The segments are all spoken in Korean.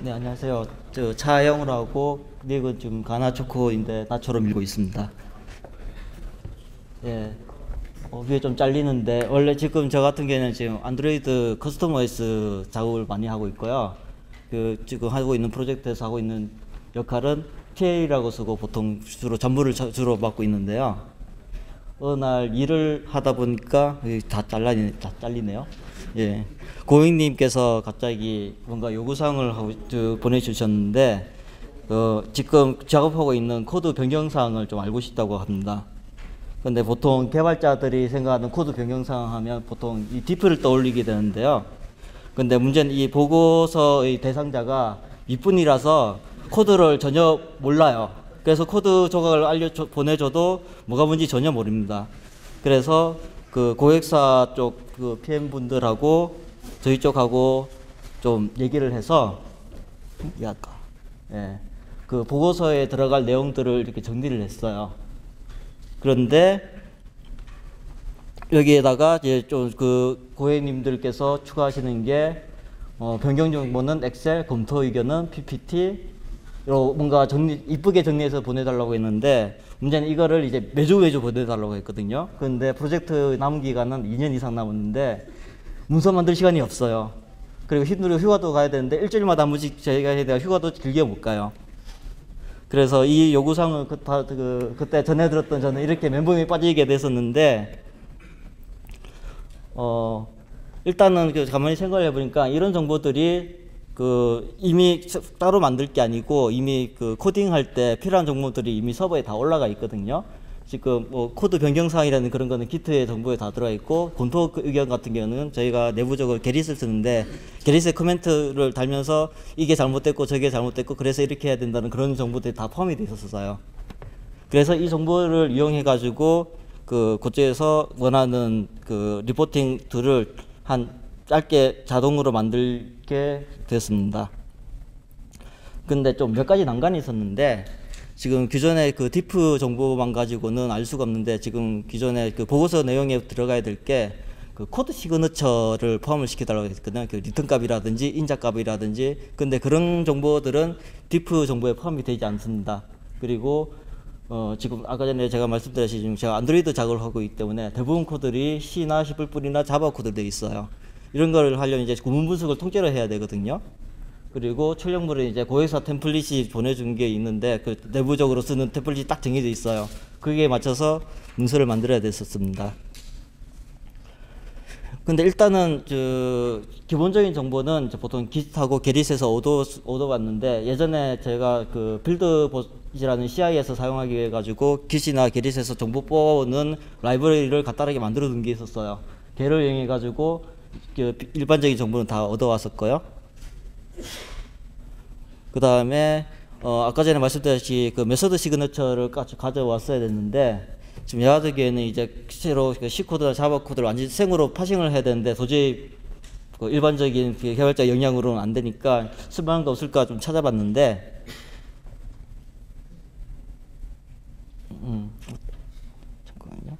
네, 안녕하세요. 저 차영우라고 하고 닉은 지금 가나초코인데 나초로 밀고 있습니다. 예, 위에 좀 잘리는데 원래 지금 저 같은 경우에는 지금 안드로이드 커스텀 OS 작업을 많이 하고 있고요. 그 지금 하고 있는 프로젝트에서 하고 있는 역할은 TA라고 쓰고 보통 주로 전부를 주로 맡고 있는데요. 어느 날 일을 하다 보니까 다 잘리네요. 예. 고객님께서 갑자기 뭔가 요구사항을 하고 보내주셨는데, 지금 작업하고 있는 코드 변경사항을 좀 알고 싶다고 합니다. 근데 보통 개발자들이 생각하는 코드 변경사항 하면 보통 이 diff를 떠올리게 되는데요. 근데 문제는 이 보고서의 대상자가 윗분이라서 코드를 전혀 몰라요. 그래서 코드 조각을 보내줘도 뭐가 뭔지 전혀 모릅니다. 그래서 그 고객사 쪽 그 PM 분들하고 저희 쪽하고 좀 얘기를 해서 그 보고서에 들어갈 내용들을 이렇게 정리를 했어요. 그런데 여기에다가 이제 좀 그 고객님들께서 추가하시는 게 변경 정보는 엑셀, 검토 의견은 PPT, 뭔가 이쁘게 정리해서 보내달라고 했는데, 문제는 이거를 이제 매주 보내달라고 했거든요. 그런데 프로젝트 남은 기간은 2년 이상 남았는데 문서 만들 시간이 없어요. 그리고 힘들고 휴가도 가야 되는데 일주일마다 한 번씩 저희가 해야 돼요. 휴가도 길게 못 가요. 그래서 이 요구사항을 그때 전해 들었던 저는 이렇게 멘붕에 빠지게 됐었는데, 일단은 가만히 생각을 해보니까 이런 정보들이 이미 따로 만들 게 아니고 이미 코딩할 때 필요한 정보들이 이미 서버에 다 올라가 있거든요. 지금 코드 변경사항이라는 그런 거는 기트의 정보에 다 들어가 있고, 검토 의견 같은 경우는 저희가 내부적으로 게릿을 쓰는데 게릿에 코멘트를 달면서 이게 잘못됐고 저게 잘못됐고 그래서 이렇게 해야 된다는 그런 정보들이 다 포함이 되어 있었어요. 그래서 이 정보를 이용해 가지고 그쪽에서 원하는 리포팅 툴을 짧게 자동으로 만들게 됐습니다. 근데 좀 몇 가지 난관이 있었는데, 지금 기존의 diff 정보만 가지고는 알 수가 없는데, 지금 기존의 보고서 내용에 들어가야 될 게 코드 시그너처를 포함을 시켜달라고 했거든요. 리턴 값이라든지 인자 값이라든지. 근데 그런 정보들은 diff 정보에 포함이 되지 않습니다. 그리고 지금 아까 전에 제가 말씀드렸듯이 지금 제가 안드로이드 작업을 하고 있기 때문에 대부분 코드들이 C나 C++이나 자바 코드로 되어 있어요. 이런 걸 하려면 이제 구문 분석을 통째로 해야 되거든요. 그리고 출력물에 이제 고객사 템플릿이 보내준 게 있는데 내부적으로 쓰는 템플릿이 딱 정해져 있어요. 그게 맞춰서 문서를 만들어야 됐었습니다. 근데 일단은 기본적인 정보는 보통 git하고 게릿에서 얻어봤는데, 예전에 제가 빌드봇이라는 CI에서 사용하기 위해 가지고 git이나 게릿에서 정보 뽑아오는 라이브러리를 간단하게 만들어 둔 게 있었어요. 걔를 이용해 가지고 일반적인 정보는 다 얻어왔었고요. 그 다음에 아까 전에 말씀드렸듯이 메소드 시그너처를 가져왔어야 됐는데, 지금 야하드기에는 이제 새로 C 코드나 자바 코드를 완전히 생으로 파싱을 해야 되는데 도저히 일반적인 개발자 역량으로는 안 되니까 쓸만한 거 없을까 좀 찾아봤는데, 잠깐만요.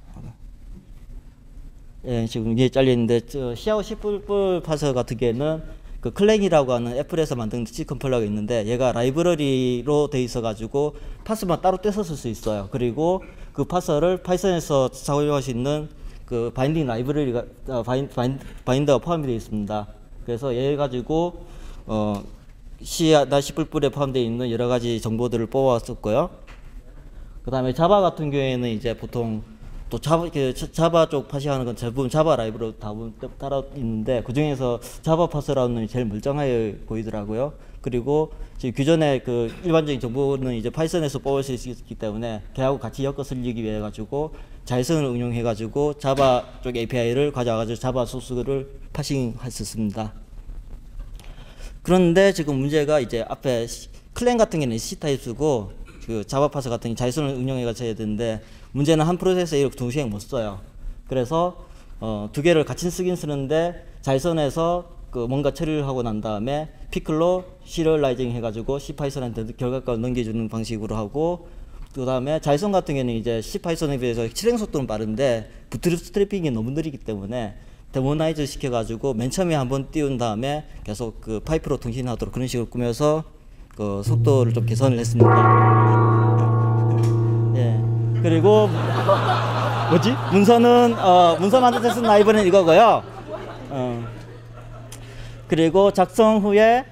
예, 지금 이게 잘리는데, C하고 C++ 파서 같은 경우에는 클랭이라고 하는 애플에서 만든 C 컴플러가 있는데, 얘가 라이브러리로 돼 있어 가지고 파스만 따로 떼서 쓸 수 있어요. 그리고 그 파서를 파이썬에서 사용할 수 있는 바인딩 라이브러리가 바인더가 포함이 되어 있습니다. 그래서 얘 가지고 C나 C++에 포함되어 있는 여러 가지 정보들을 뽑아왔었고요. 그 다음에 자바 같은 경우에는 이제 보통 또 자바 쪽 파시하는 건 대부분 자바 라이브로 따라 있는데, 그 중에서 자바 파스라는 놈이 제일 멀쩡해 보이더라고요. 그리고 지금 기존의 일반적인 정보는 이제 파이썬에서 뽑을 수 있기 때문에 걔하고 같이 엮어 쓰기 위해 가지고 자이슨을 응용해 가지고 자바 쪽 API를 가져와가지고 자바 소스를 파싱했었습니다. 그런데 지금 문제가 이제 앞에 클랭 같은 경우는 C 타입 쓰고 자바 파스 같은 경우 자이슨을 응용해 가지고 해야 되는데, 문제는 한 프로세스에 이렇게 동시에 못 써요. 그래서 두 개를 같이 쓰긴 쓰는데, 자이슨에서 뭔가 처리를 하고 난 다음에 피클로 시리얼라이징 해가지고 C 파이썬한테 결과값을 넘겨주는 방식으로 하고, 그 다음에 자이슨 같은 경우는 이제 C 파이썬에 비해서 실행 속도는 빠른데 부트스트래핑이 너무 느리기 때문에 데모나이즈 시켜가지고 맨 처음에 한번 띄운 다음에 계속 그 파이프로 통신하도록 그런 식으로 꾸며서 그 속도를 좀 개선을 했습니다. 예. 그리고 뭐지? 문서는 문서 만들 때 쓴 라이브는 이거고요. 그리고 작성 후에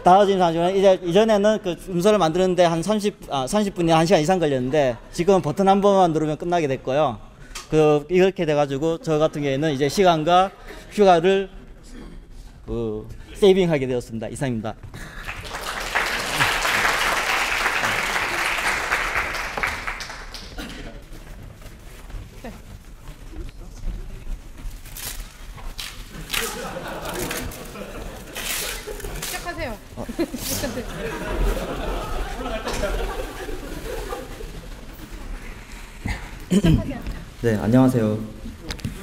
나아진 사실은 이제 이전에는 그 문서를 만드는데 한 30분이나 1시간 이상 걸렸는데 지금 버튼 한 번만 누르면 끝나게 됐고요. 이렇게 돼가지고 저 같은 경우에는 이제 시간과 휴가를 세이빙하게 되었습니다. 이상입니다. 시작하세요. 네, 안녕하세요.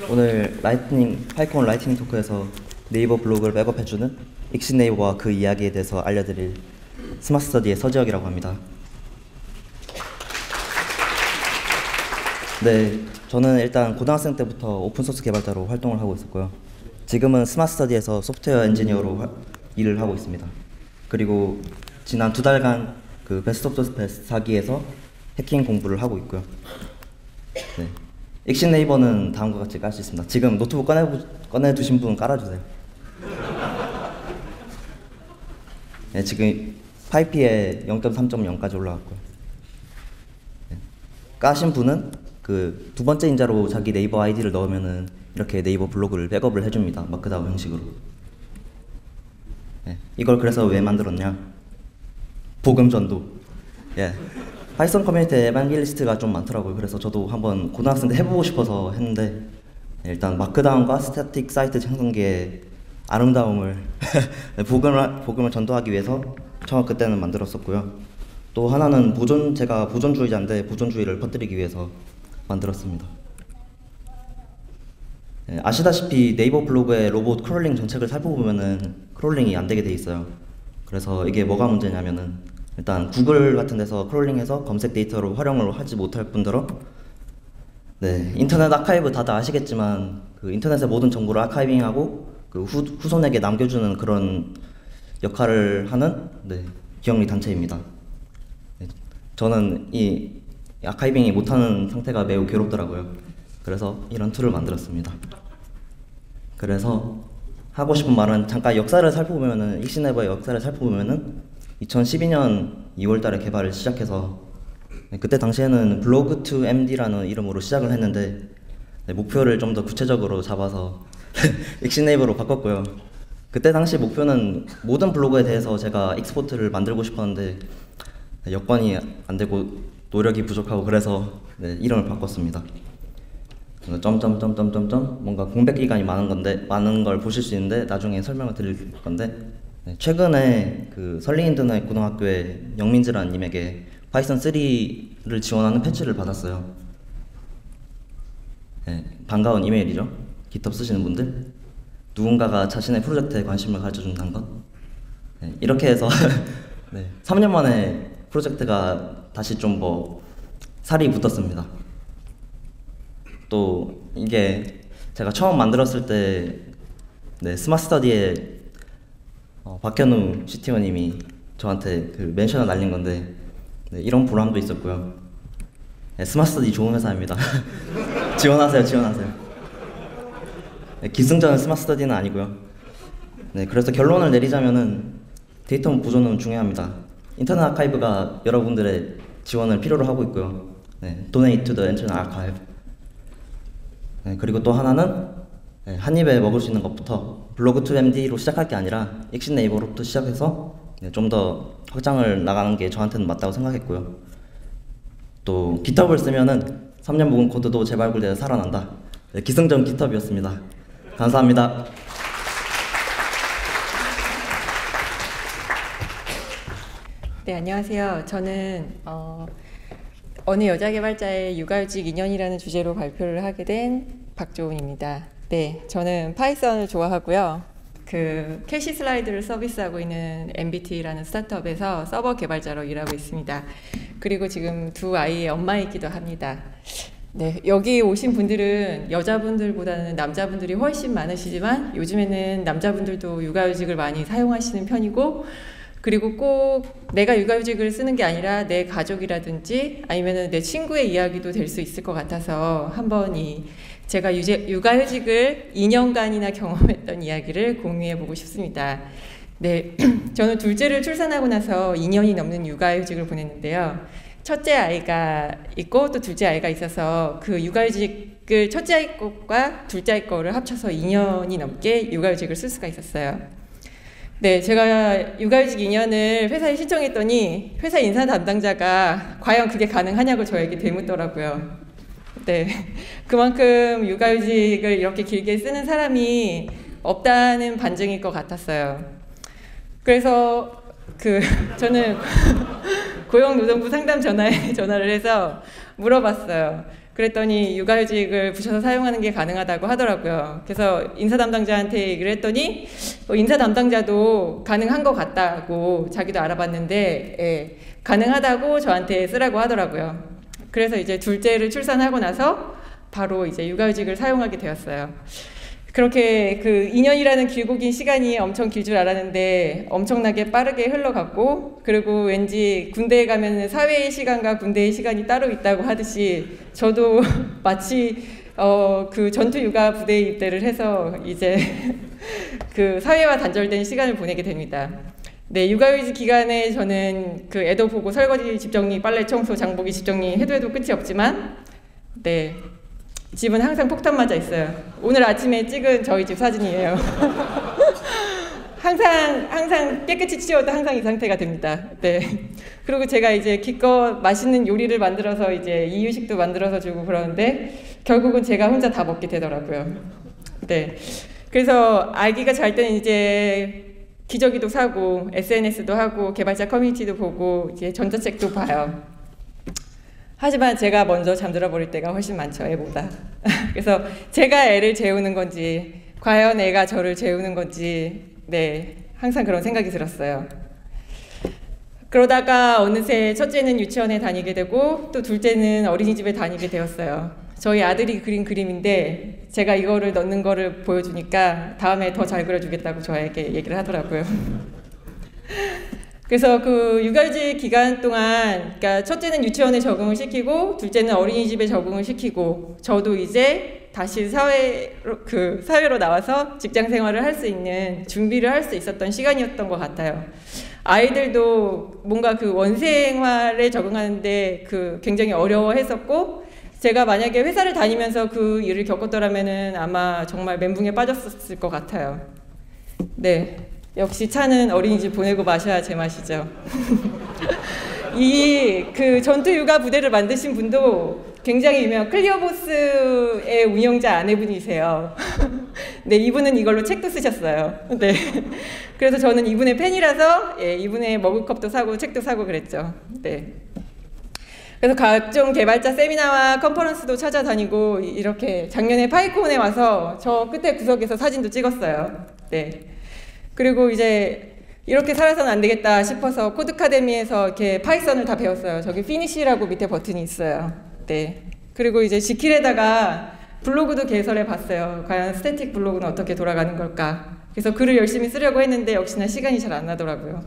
오늘 파이콘 라이트닝 토크에서 네이버 블로그를 백업해주는 익신네이버와 그 이야기에 대해서 알려드릴 스마트 스터디의 서지혁이라고 합니다. 네, 저는 일단 고등학생 때부터 오픈소스 개발자로 활동을 하고 있었고요. 지금은 스마트 스터디에서 소프트웨어 엔지니어로 일을 하고 있습니다. 그리고 지난 2달간 그 베스트 오브 더 베스트 4기에서 해킹 공부를 하고 있고요. 네. 익신네이버는 다음과 같이 깔 수 있습니다. 지금 노트북 꺼내두신 분 깔아주세요. 네, 지금 파이피에 0.3.0까지 올라갔고요. 네. 까신 분은 그 두 번째 인자로 자기 네이버 아이디를 넣으면은 이렇게 네이버 블로그를 백업을 해줍니다. 마크다운 형식으로. 네. 이걸 그래서 왜 만들었냐? 복음 전도. 예. 파이썬 커뮤니티에 에반겔리스트가 좀 많더라고요. 그래서 저도 한번 고등학생 때 해보고 싶어서 했는데 일단 마크다운과 스태틱 사이트 생성기의 아름다움을 복음을 전도하기 위해서 처음 그때는 만들었었고요. 또 하나는 제가 보존주의자인데 보존주의를 퍼뜨리기 위해서 만들었습니다. 네, 아시다시피 네이버 블로그의 로봇 크롤링 정책을 살펴보면은 크롤링이 안 되게 돼 있어요. 그래서 이게 뭐가 문제냐면은 일단 구글 같은 데서 크롤링해서 검색 데이터로 활용을 하지 못할 뿐더러 네, 인터넷 아카이브 다들 아시겠지만 그 인터넷의 모든 정보를 아카이빙하고 그 후손에게 남겨주는 그런 역할을 하는 기업리 단체입니다. 네, 저는 이 아카이빙이 못하는 상태가 매우 괴롭더라고요. 그래서 이런 툴을 만들었습니다. 그래서 하고 싶은 말은 잠깐 역사를 살펴보면은 익신네이버의 역사를 살펴보면은 2012년 2월달에 개발을 시작해서 그때 당시에는 블로그 투 MD라는 이름으로 시작을 했는데 목표를 좀 더 구체적으로 잡아서 익신네이버로 바꿨고요. 그때 당시 목표는 모든 블로그에 대해서 제가 익스포트를 만들고 싶었는데 여건이 안 되고 노력이 부족하고 그래서 이름을 바꿨습니다. 점점점점점점 뭔가 공백 기간이 많은 걸 보실 수 있는데 나중에 설명을 드릴 건데 최근에 그 설리인터넷 고등학교의 영민지라는 님에게 파이썬 3를 지원하는 패치를 받았어요. 네, 반가운 이메일이죠. GitHub 쓰시는 분들 누군가가 자신의 프로젝트에 관심을 가져준다는 것. 네, 이렇게 해서 3년 만에 프로젝트가 다시 좀 살이 붙었습니다. 또 이게 제가 처음 만들었을 때 스마트 스터디에 박현우 CTO님이 저한테 그 멘션을 날린 건데 이런 보람도 있었고요. 스마트 스터디 좋은 회사입니다. 지원하세요. 기승전은 스마트 스터디는 아니고요. 그래서 결론을 내리자면은 데이터 보존은 중요합니다. 인터넷 아카이브가 여러분들의 지원을 필요로 하고 있고요. Donate to the Internet Archive. 그리고 또 하나는 한 입에 먹을 수 있는 것부터 블로그 투 MD로 시작할 게 아니라 익신네이버로부터 시작해서 좀 더 확장을 나가는 게 저한테는 맞다고 생각했고요. 또 GitHub을 쓰면은 3년 묵은 코드도 재발굴돼서 살아난다. 기승전 GitHub이었습니다. 감사합니다. 네, 안녕하세요. 저는 어느 여자 개발자의 육아휴직 2년이라는 주제로 발표를 하게 된 박조은입니다. 네, 저는 파이썬을 좋아하고요. 그 캐시 슬라이드를 서비스하고 있는 MBT라는 스타트업에서 서버 개발자로 일하고 있습니다. 그리고 지금 두 아이의 엄마이기도 합니다. 네, 여기 오신 분들은 여자분들보다는 남자분들이 훨씬 많으시지만 요즘에는 남자분들도 육아휴직을 많이 사용하시는 편이고, 그리고 꼭 내가 육아휴직을 쓰는 게 아니라 내 가족이라든지 아니면 내 친구의 이야기도 될 수 있을 것 같아서 한번 제가 육아휴직을 2년간이나 경험했던 이야기를 공유해 보고 싶습니다. 네, 저는 둘째를 출산하고 나서 2년이 넘는 육아휴직을 보냈는데요. 첫째 아이가 있고 또 둘째 아이가 있어서 그 육아휴직을 첫째 아이 것과 둘째 아이 거를 합쳐서 2년이 넘게 육아휴직을 쓸 수가 있었어요. 네, 제가 육아휴직 2년을 회사에 신청했더니 회사 인사 담당자가 과연 그게 가능하냐고 저에게 되묻더라고요. 네, 그만큼 육아휴직을 이렇게 길게 쓰는 사람이 없다는 반증일 것 같았어요. 그래서 저는 고용노동부 상담 전화를 해서 물어봤어요. 그랬더니 육아휴직을 부셔서 사용하는 게 가능하다고 하더라고요. 그래서 인사 담당자한테 얘기를 했더니 인사 담당자도 가능한 것 같다고, 자기도 알아봤는데 예, 가능하다고 저한테 쓰라고 하더라고요. 그래서 이제 둘째를 출산하고 나서 바로 이제 육아휴직을 사용하게 되었어요. 그렇게 그 2년이라는 길고 긴 시간이 엄청 길 줄 알았는데 엄청나게 빠르게 흘러갔고, 그리고 왠지 군대에 가면 사회의 시간과 군대의 시간이 따로 있다고 하듯이 저도 마치 그 전투 육아 부대에 입대를 해서 이제 그 사회와 단절된 시간을 보내게 됩니다. 네, 육아휴직 기간에 저는 그 애도 보고 설거지, 집 정리, 빨래, 청소, 장보기, 집 정리 해도 끝이 없지만, 네, 집은 항상 폭탄 맞아 있어요. 오늘 아침에 찍은 저희 집 사진이에요. 항상 깨끗이 치워도 항상 이 상태가 됩니다. 네. 그리고 제가 이제 기껏 맛있는 요리를 만들어서 이제 이유식도 만들어서 주고 그러는데 결국은 제가 혼자 다 먹게 되더라고요. 네. 그래서 아기가 잘 때는 이제 기저귀도 사고 SNS도 하고 개발자 커뮤니티도 보고 이제 전자책도 봐요. 하지만 제가 먼저 잠들어 버릴 때가 훨씬 많죠, 애보다. 그래서 제가 애를 재우는 건지 과연 애가 저를 재우는 건지, 네, 항상 그런 생각이 들었어요. 그러다가 어느새 첫째는 유치원에 다니게 되고 또 둘째는 어린이집에 다니게 되었어요. 저희 아들이 그린 그림인데 제가 이거를 넣는 거를 보여주니까 다음에 더 잘 그려주겠다고 저에게 얘기를 하더라고요. 그래서 그 육아휴직 기간 동안, 그러니까 첫째는 유치원에 적응을 시키고 둘째는 어린이집에 적응을 시키고 저도 이제 다시 사회로 나와서 직장 생활을 할 수 있는 준비를 할 수 있었던 시간이었던 것 같아요. 아이들도 뭔가 그 원생활에 적응하는데 굉장히 어려워했었고, 제가 만약에 회사를 다니면서 그 일을 겪었더라면은 아마 정말 멘붕에 빠졌을 것 같아요. 네. 역시 차는 어린이집 보내고 마셔야 제맛이죠. 그 전투 육아 부대를 만드신 분도 굉장히 유명한 클리어보스의 운영자 아내분이세요. 네, 이분은 이걸로 책도 쓰셨어요. 네. 그래서 저는 이분의 팬이라서 예, 이분의 머그컵도 사고 책도 사고 그랬죠. 네. 그래서 각종 개발자 세미나와 컨퍼런스도 찾아다니고 이렇게 작년에 파이콘에 와서 저 끝에 구석에서 사진도 찍었어요. 네. 그리고 이제 이렇게 살아서는 안 되겠다 싶어서 코드카데미에서 이렇게 파이썬을 다 배웠어요. 저기 피니쉬라고 밑에 버튼이 있어요. 네. 그리고 이제 지킬에다가 블로그도 개설해 봤어요. 과연 스태틱 블로그는 어떻게 돌아가는 걸까? 그래서 글을 열심히 쓰려고 했는데 역시나 시간이 잘 안 나더라고요.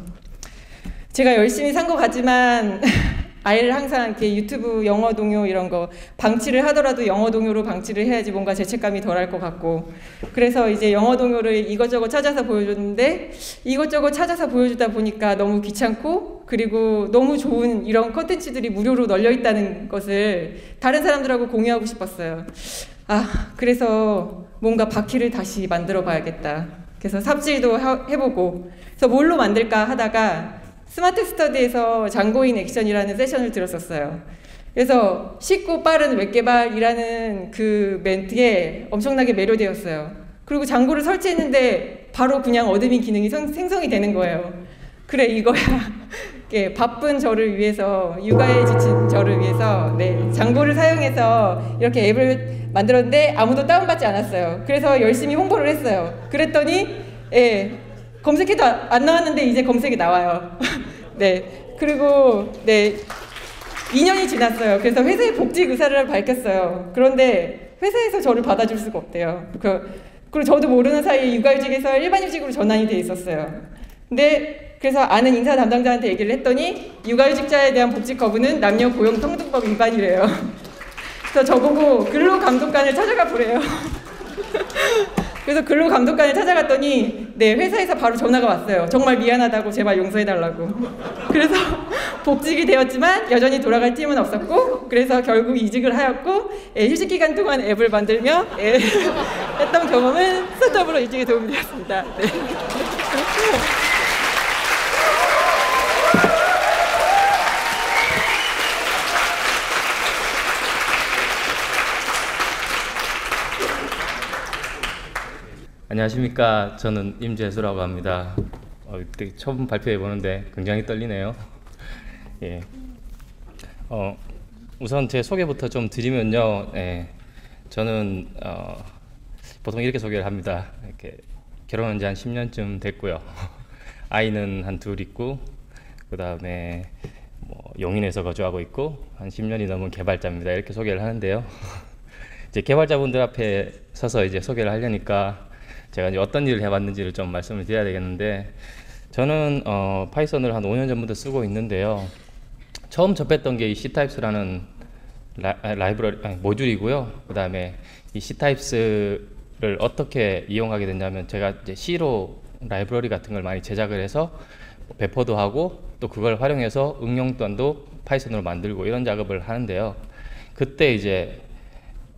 제가 열심히 산 것 같지만 아이를 항상 이렇게 유튜브 영어 동요 이런 거 방치를 하더라도 영어 동요로 방치를 해야지 뭔가 죄책감이 덜할 것 같고, 그래서 이제 영어 동요를 이것저것 찾아서 보여줬는데 이것저것 찾아서 보여주다 보니까 너무 귀찮고, 그리고 너무 좋은 이런 컨텐츠들이 무료로 널려 있다는 것을 다른 사람들하고 공유하고 싶었어요. 그래서 뭔가 바퀴를 다시 만들어 봐야겠다. 그래서 삽질도 해보고, 그래서 뭘로 만들까 하다가 스마트 스터디에서 장고인 액션이라는 세션을 들었었어요. 그래서 쉽고 빠른 웹개발이라는 그 멘트에 엄청나게 매료되었어요. 그리고 장고를 설치했는데 바로 그냥 어드민 기능이 생성이 되는 거예요. 그래, 이거야. 바쁜 저를 위해서, 육아에 지친 저를 위해서 네, 장고를 사용해서 이렇게 앱을 만들었는데 아무도 다운받지 않았어요. 그래서 열심히 홍보를 했어요. 그랬더니 검색해도 안 나왔는데 이제 검색이 나와요. 네. 그리고 네. 2년이 지났어요. 그래서 회사에 복직 의사를 밝혔어요. 그런데 회사에서 저를 받아줄 수가 없대요. 그리고 저도 모르는 사이에 육아휴직에서 일반휴직으로 전환이 돼 있었어요. 근데 그래서 아는 인사 담당자한테 얘기를 했더니 육아휴직자에 대한 복직 거부는 남녀 고용평등법 위반이래요. 그래서 저보고 근로감독관을 찾아가 보래요. 그래서 근로감독관을 찾아갔더니 네, 회사에서 바로 전화가 왔어요. 정말 미안하다고 제발 용서해달라고. 그래서 복직이 되었지만 여전히 돌아갈 팀은 없었고 그래서 결국 이직을 하였고 휴직 기간 동안 앱을 만들며 했던 경험은 스타트업으로 이직에 도움이 되었습니다. 네. 안녕하십니까. 저는 임재수라고 합니다. 되게 처음 발표해 보는데 굉장히 떨리네요. 예. 우선 제 소개부터 좀 드리면요. 예. 저는 보통 이렇게 소개를 합니다. 이렇게 결혼한 지 한 10년쯤 됐고요. 아이는 한 둘 있고, 그 다음에 뭐 용인에서 거주하고 있고, 한 10년이 넘은 개발자입니다. 이렇게 소개를 하는데요. 이제 개발자분들 앞에 서서 이제 소개를 하려니까 제가 이제 어떤 일을 해봤는지를 좀 말씀을 드려야 되겠는데, 저는 파이썬을 한 5년 전부터 쓰고 있는데요. 처음 접했던 게 이 Ctypes라는 라이브러리, 모듈이고요. 그 다음에 이 Ctypes를 어떻게 이용하게 됐냐면, 제가 이제 C로 라이브러리 같은 걸 많이 제작을 해서 배포도 하고 또 그걸 활용해서 응용 또한도 파이썬으로 만들고 이런 작업을 하는데요. 그때 이제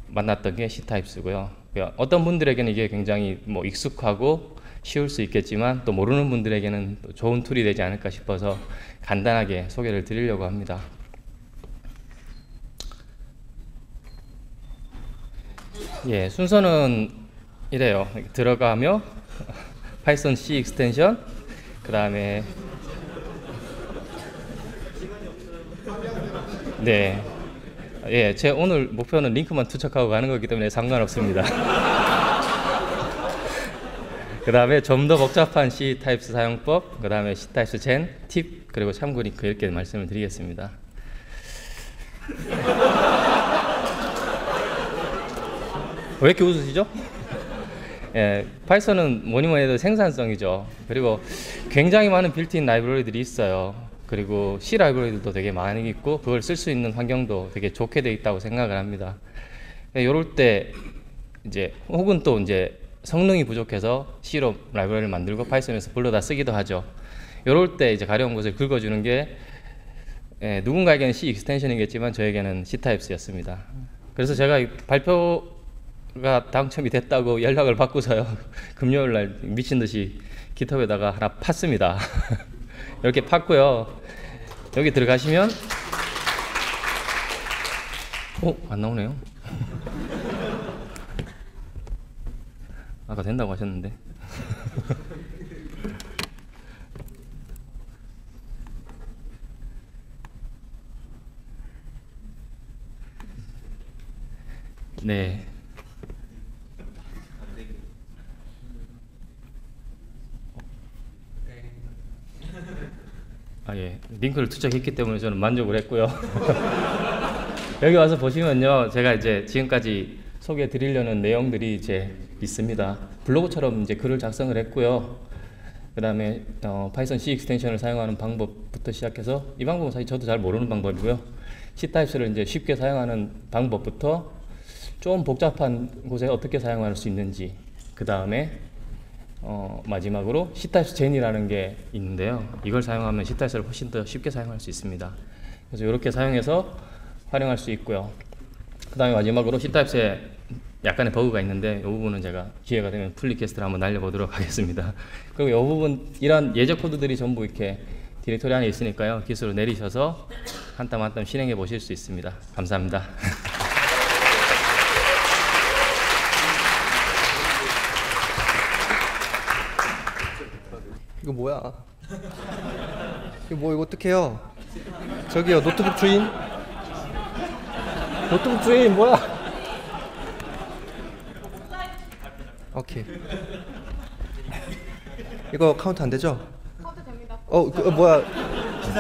만났던 게 Ctypes고요. 어떤 분들에게는 이게 굉장히 뭐 익숙하고 쉬울 수 있겠지만 또 모르는 분들에게는 또 좋은 툴이 되지 않을까 싶어서 간단하게 소개를 드리려고 합니다. 예, 순서는 이래요. 들어가며 파이썬 C 익스텐션, 그 다음에 네. 예, 제 오늘 목표는 링크만 투척하고 가는 거기 때문에 상관없습니다. 그 다음에 좀 더 복잡한 Ctypes 사용법, 그 다음에 Ctypes Gen, 팁, 그리고 참고 링크 이렇게 말씀을 드리겠습니다. 왜 이렇게 웃으시죠? 예, 파이썬은 뭐니 뭐니 해도 생산성이죠. 그리고 굉장히 많은 빌트인 라이브러리들이 있어요. 그리고 C 라이브러리들도 되게 많이 있고 그걸 쓸 수 있는 환경도 되게 좋게 돼 있다고 생각을 합니다. 이럴 때 이제 혹은 또 이제 성능이 부족해서 C로 라이브러리를 만들고 파이썬에서 불러다 쓰기도 하죠. 이럴 때 이제 가려운 곳을 긁어주는 게 누군가에게는 C 익스텐션이겠지만 저에게는 Ctypes였습니다. 그래서 제가 발표가 당첨이 됐다고 연락을 받고서요. 금요일 날 미친 듯이 깃허브에다가 하나 팠습니다. 이렇게 팠고요. 여기 들어가시면 안 나오네요. 아까 된다고 하셨는데. 네. 예. 링크를 투척했기 때문에 저는 만족을 했고요. 여기 와서 보시면요, 제가 이제 지금까지 소개해 드리려는 내용들이 이제 있습니다. 블로그처럼 이제 글을 작성을 했고요. 그 다음에 파이썬 C 익스텐션을 사용하는 방법부터 시작해서, 이 방법은 사실 저도 잘 모르는 방법이고요. Ctypes를 이제 쉽게 사용하는 방법부터 좀 복잡한 곳에 어떻게 사용할 수 있는지, 그 다음에 마지막으로 Ctypes Gen이라는 게 있는데요. 이걸 사용하면 Ctypes를 훨씬 더 쉽게 사용할 수 있습니다. 그래서 이렇게 사용해서 활용할 수 있고요. 그 다음에 마지막으로 Ctypes에 약간의 버그가 있는데 이 부분은 제가 기회가 되면 풀리캐스트를 한번 날려보도록 하겠습니다. 그리고 이 부분, 이런 예제 코드들이 전부 이렇게 디렉토리 안에 있으니까요. 기술을 내리셔서 한 땀 한 땀 실행해 보실 수 있습니다. 감사합니다. 이거 뭐야? 이거 어떡해요? 저기요, 노트북 주인? 노트북 주인 뭐야? 오케이. 이거 카운트 안 되죠? 카운트 됩니다. 뭐야?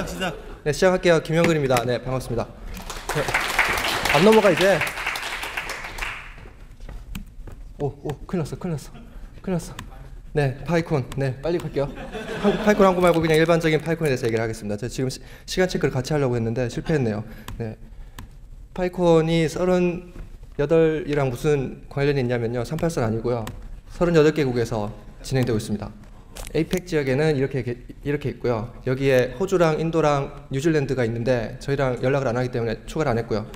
시작. 네, 시작할게요. 김영근입니다. 네, 반갑습니다. 안 넘어가 이제. 오, 큰일 났어. 네, 파이콘. 네, 빨리 갈게요. 파이콘 한국 말고 그냥 일반적인 파이콘에 대해서 얘기를 하겠습니다. 제가 지금 시간 체크를 같이 하려고 했는데 실패했네요. 네. 파이콘이 38이랑 무슨 관련이 있냐면요. 383 아니고요. 38개국에서 진행되고 있습니다. 에이펙 지역에는 이렇게 있고요. 여기에 호주랑 인도랑 뉴질랜드가 있는데 저희랑 연락을 안 하기 때문에 추가를 안 했고요.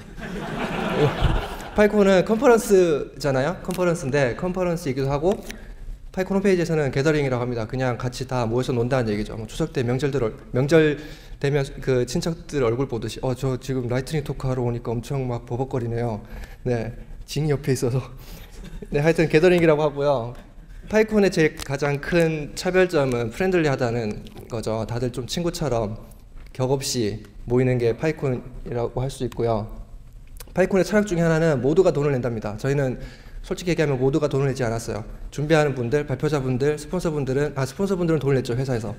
파이콘은 컨퍼런스잖아요. 컨퍼런스인데 컨퍼런스이기도 하고 파이콘 홈페이지에서는 게더링이라고 합니다. 그냥 같이 다 모여서 논다는 얘기죠. 뭐 추석 때 명절 되면 그 친척들 얼굴 보듯이 저 지금 라이트닝 토크 하러 오니까 엄청 막 버벅거리네요. 네, 징이 옆에 있어서 네, 하여튼 게더링이라고 하고요. 파이콘의 제 가장 큰 차별점은 프렌들리하다는 거죠. 다들 좀 친구처럼 격없이 모이는 게 파이콘이라고 할 수 있고요. 파이콘의 철학 중에 하나는 모두가 돈을 낸답니다. 저희는 솔직히 얘기하면 모두가 돈을 내지 않았어요. 준비하는 분들, 발표자분들, 스폰서분들은 돈을 냈죠, 회사에서.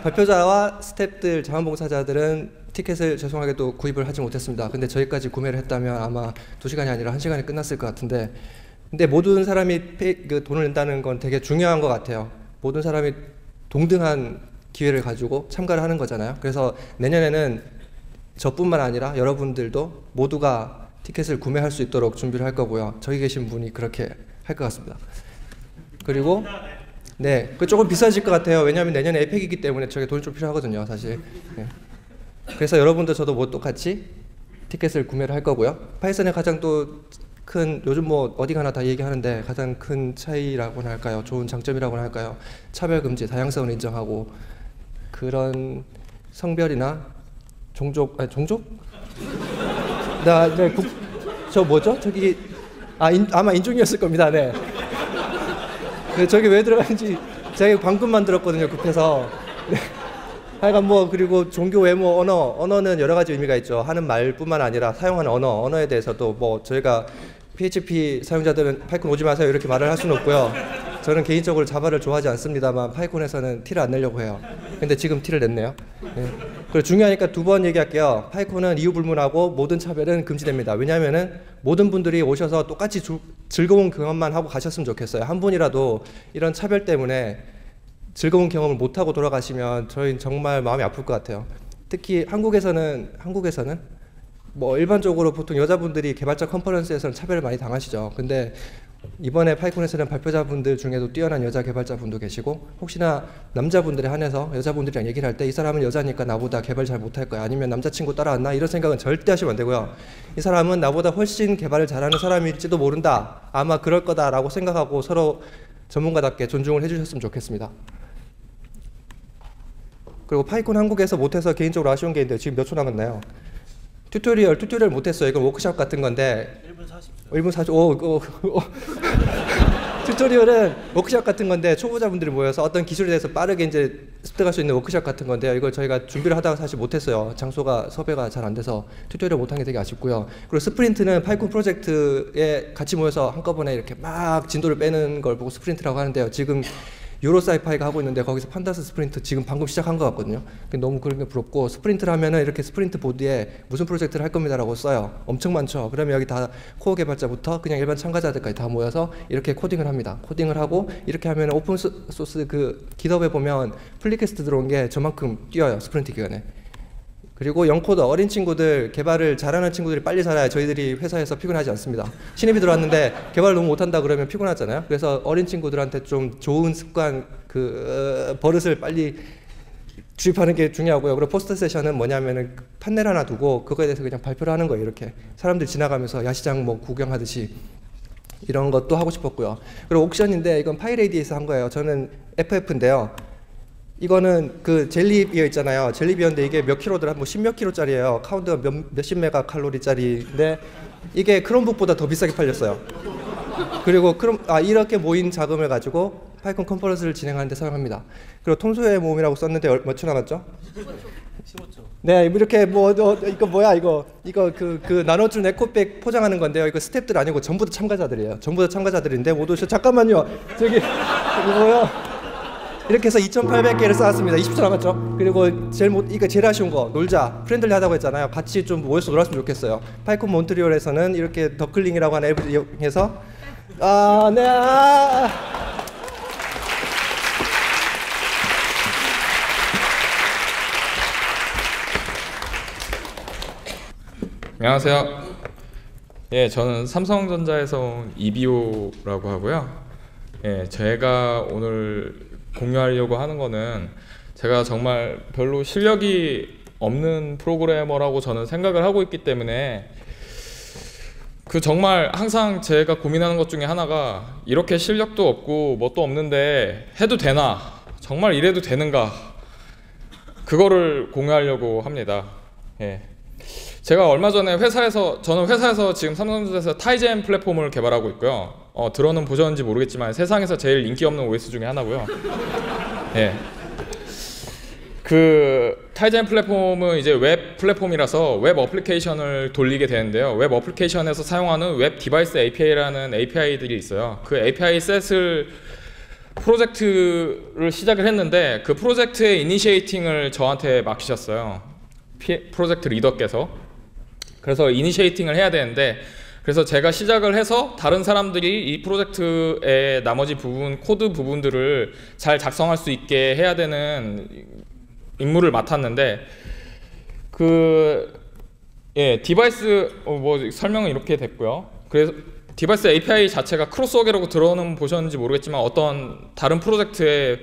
발표자와 스태프들, 자원봉사자들은 티켓을 죄송하게도 구입을 하지 못했습니다. 근데 저희까지 구매를 했다면 아마 2시간이 아니라 1시간에 끝났을 것 같은데, 근데 모든 사람이 돈을 낸다는 건 되게 중요한 것 같아요. 모든 사람이 동등한 기회를 가지고 참가를 하는 거잖아요. 그래서 내년에는 저뿐만 아니라 여러분들도 모두가 티켓을 구매할 수 있도록 준비를 할 거고요. 저기 계신 분이 그렇게 할 것 같습니다. 그리고 네, 그 조금 비싸질 것 같아요. 왜냐하면 내년에 에이펙이기 때문에 저게 돈이 좀 필요하거든요, 사실. 네. 그래서 여러분도 저도 뭐 똑같이 티켓을 구매를 할 거고요. 파이썬의 가장 또 큰, 요즘 뭐 어디 가나 다 얘기하는데 가장 큰 차이라고나 할까요? 좋은 장점이라고나 할까요? 차별금지, 다양성을 인정하고 그런 성별이나 종족? 저 뭐죠? 저기 아마 인종이었을 겁니다. 네. 저기 왜 들어가는지 제가 방금 만들었거든요, 급해서. 네. 하여간 뭐 그리고 종교, 외모, 언어는 여러 가지 의미가 있죠. 하는 말뿐만 아니라 사용하는 언어에 대해서도 뭐 저희가 PHP 사용자들은 파이콘 오지 마세요 이렇게 말을 할 수는 없고요. 저는 개인적으로 자바를 좋아하지 않습니다만 파이콘에서는 티를 안 내려고 해요. 근데 지금 티를 냈네요. 네. 그리고 중요하니까 2번 얘기할게요. 파이콘은 이유 불문하고 모든 차별은 금지됩니다. 왜냐하면은 모든 분들이 오셔서 똑같이 즐거운 경험만 하고 가셨으면 좋겠어요. 한 분이라도 이런 차별 때문에 즐거운 경험을 못하고 돌아가시면 저희는 정말 마음이 아플 것 같아요. 특히 한국에서는 뭐 일반적으로 보통 여자분들이 개발자 컨퍼런스에서는 차별을 많이 당하시죠. 근데 이번에 파이콘에서는 발표자분들 중에도 뛰어난 여자 개발자분도 계시고 혹시나 남자분들에 한해서 여자분들이랑 얘기를 할 때 이 사람은 여자니까 나보다 개발 잘 못할 거야 아니면 남자친구 따라왔나 이런 생각은 절대 하시면 안 되고요. 이 사람은 나보다 훨씬 개발을 잘하는 사람일지도 모른다. 아마 그럴 거다라고 생각하고 서로 전문가답게 존중을 해주셨으면 좋겠습니다. 그리고 파이콘 한국에서 못해서 개인적으로 아쉬운 게 있는데 지금 몇 초 남았나요? 튜토리얼 못했어요. 이건 워크숍 같은 건데 1분 40초 튜토리얼은 워크숍 같은 건데 초보자분들이 모여서 어떤 기술에 대해서 빠르게 이제 습득할 수 있는 워크숍 같은 건데요. 이걸 저희가 준비를 하다가 사실 못했어요. 장소가 섭외가 잘 안 돼서 튜토리얼 못한 게 되게 아쉽고요. 그리고 스프린트는 파이콘 프로젝트에 같이 모여서 한꺼번에 이렇게 막 진도를 빼는 걸 보고 스프린트라고 하는데요. 지금 유로사이파이가 하고 있는데 거기서 판다스 스프린트 지금 방금 시작한 것 같거든요. 너무 그런 게 부럽고 스프린트를 하면은 이렇게 스프린트 보드에 무슨 프로젝트를 할 겁니다라고 써요. 엄청 많죠. 그러면 여기 다 코어 개발자부터 그냥 일반 참가자들까지 다 모여서 이렇게 코딩을 합니다. 코딩을 하고 이렇게 하면 오픈 소스 그 깃허브에 보면 플리캐스트 들어온 게 저만큼 뛰어요. 스프린트 기간에. 그리고 영코더 어린 친구들 개발을 잘하는 친구들이 빨리 살아야 저희들이 회사에서 피곤하지 않습니다. 신입이 들어왔는데 개발을 너무 못한다 그러면 피곤하잖아요. 그래서 어린 친구들한테 좀 좋은 습관 버릇을 빨리 주입하는 게 중요하고요. 그리고 포스터 세션은 뭐냐면은 판넬 하나 두고 그거에 대해서 그냥 발표를 하는 거예요. 이렇게 사람들 지나가면서 야시장 뭐 구경하듯이 이런 것도 하고 싶었고요. 그리고 옥션인데 이건 파이레이디에서 한 거예요. 저는 FF인데요. 이거는 그 젤리비어 있잖아요. 젤리비어인데 이게 몇 킬로더라? 뭐 10몇 킬로짜리예요. 카운트가 몇십 메가 칼로리짜리인데 이게 크롬북보다 더 비싸게 팔렸어요. 그리고 이렇게 모인 자금을 가지고 파이콘 컨퍼런스를 진행하는 데 사용합니다. 그리고 통소의 모음이라고 썼는데 몇 초 남았죠? 15초. 네, 이렇게 뭐 이거 뭐야 이거 그 나눠준 에코백 포장하는 건데요. 이거 스태프들 아니고 전부 다 참가자들이에요. 전부 다 참가자들인데 못 오셔. 잠깐만요. 저기 이거 뭐야? 이렇게 해서 2,800개를 쌓았습니다. 20초 남았죠? 그리고 이거 제일 아쉬운 거, 놀자. 프렌들리하다고 했잖아요. 같이 좀 모여서 놀았으면 좋겠어요. 파이콘 몬트리올에서는 이렇게 더클링이라고 하는 앱을 이용해서 안녕하세요. 예, 저는 삼성전자에서 온 이비오라고 하고요. 예, 제가 오늘 공유하려고 하는 거는 제가 정말 별로 실력이 없는 프로그래머라고 저는 생각을 하고 있기 때문에 정말 항상 제가 고민하는 것 중에 하나가 이렇게 실력도 없고 뭣도 없는데 해도 되나? 정말 이래도 되는가? 그거를 공유하려고 합니다. 예. 제가 얼마 전에 저는 회사에서 지금 삼성전자에서 타이젠 플랫폼을 개발하고 있고요. 들어는 보셨는지 모르겠지만 세상에서 제일 인기 없는 OS 중에 하나고요. 예. 그 타이젠 플랫폼은 이제 웹 플랫폼이라서 웹 어플리케이션을 돌리게 되는데요. 웹 어플리케이션에서 사용하는 웹 디바이스 API라는 API들이 있어요. 그 API 셋을 프로젝트를 시작을 했는데 그 프로젝트의 이니시에이팅을 저한테 맡기셨어요. 프로젝트 리더께서. 그래서 이니시에이팅을 해야 되는데 그래서 제가 시작을 해서 다른 사람들이 이 프로젝트의 나머지 부분, 코드 부분들을 잘 작성할 수 있게 해야 되는 임무를 맡았는데 디바이스 설명은 이렇게 됐고요. 그래서 디바이스 API 자체가 크로스워크라고 들어는 보셨는지 모르겠지만 어떤 다른 프로젝트의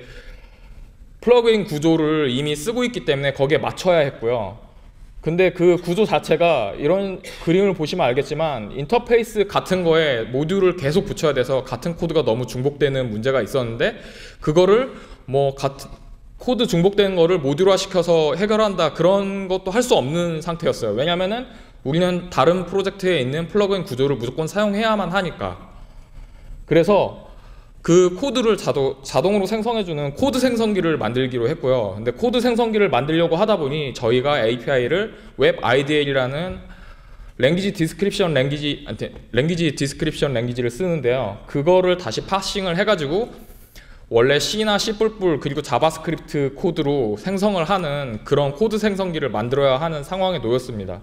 플러그인 구조를 이미 쓰고 있기 때문에 거기에 맞춰야 했고요. 근데 그 구조 자체가 이런 그림을 보시면 알겠지만 인터페이스 같은 거에 모듈을 계속 붙여야 돼서 같은 코드가 너무 중복되는 문제가 있었는데 그거를 코드 중복되는 거를 모듈화 시켜서 해결한다 그런 것도 할 수 없는 상태였어요. 왜냐면은 우리는 다른 프로젝트에 있는 플러그인 구조를 무조건 사용해야만 하니까. 그래서 그 코드를 자동으로 생성해주는 코드 생성기를 만들기로 했고요. 근데 코드 생성기를 만들려고 하다 보니 저희가 API를 웹 IDL이라는 랭귀지 디스크립션 랭귀지를 쓰는데요. 그거를 다시 파싱을 해가지고 원래 C나 C++ 그리고 자바스크립트 코드로 생성을 하는 그런 코드 생성기를 만들어야 하는 상황에 놓였습니다.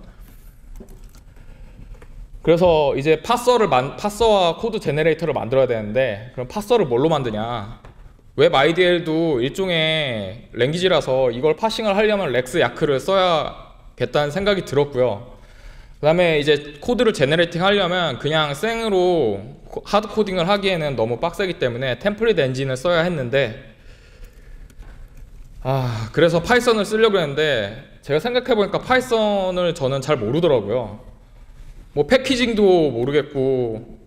그래서 이제 파서와 코드 제너레이터를 만들어야 되는데 그럼 파서를 뭘로 만드냐? 웹 IDL도 일종의 랭귀지라서 이걸 파싱을 하려면 렉스 야크를 써야겠다는 생각이 들었고요. 그 다음에 이제 코드를 제너레이팅 하려면 그냥 생으로 하드 코딩을 하기에는 너무 빡세기 때문에 템플릿 엔진을 써야 했는데 그래서 파이썬을 쓰려고 했는데 제가 생각해보니까 파이썬을 저는 잘 모르더라고요. 패키징도 모르겠고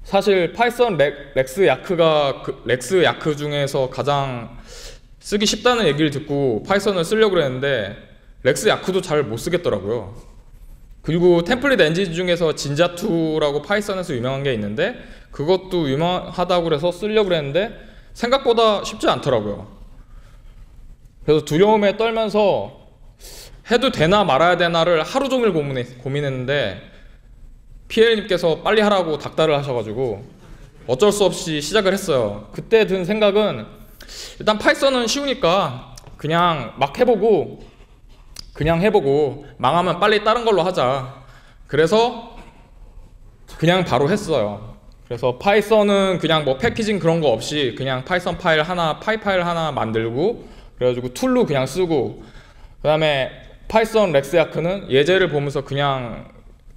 사실 파이썬 렉스 야크 중에서 가장 쓰기 쉽다는 얘기를 듣고 파이썬을 쓰려고 했는데 렉스 야크도 잘 못 쓰겠더라고요. 그리고 템플릿 엔진 중에서 진자2라고 파이썬에서 유명한 게 있는데 그것도 유명하다고 그래서 쓰려고 했는데 생각보다 쉽지 않더라고요. 그래서 두려움에 떨면서 해도 되나 말아야 되나를 하루 종일 고민했는데 PL님께서 빨리 하라고 닥달을 하셔가지고 어쩔 수 없이 시작을 했어요. 그때 든 생각은 일단 파이썬은 쉬우니까 그냥 막 해보고 망하면 빨리 다른 걸로 하자. 그래서 그냥 바로 했어요. 그래서 파이썬은 그냥 패키징 그런 거 없이 그냥 파이썬 파이 파일 하나 만들고 그래가지고 툴로 그냥 쓰고 그 다음에 파이썬 렉스야크는 예제를 보면서 그냥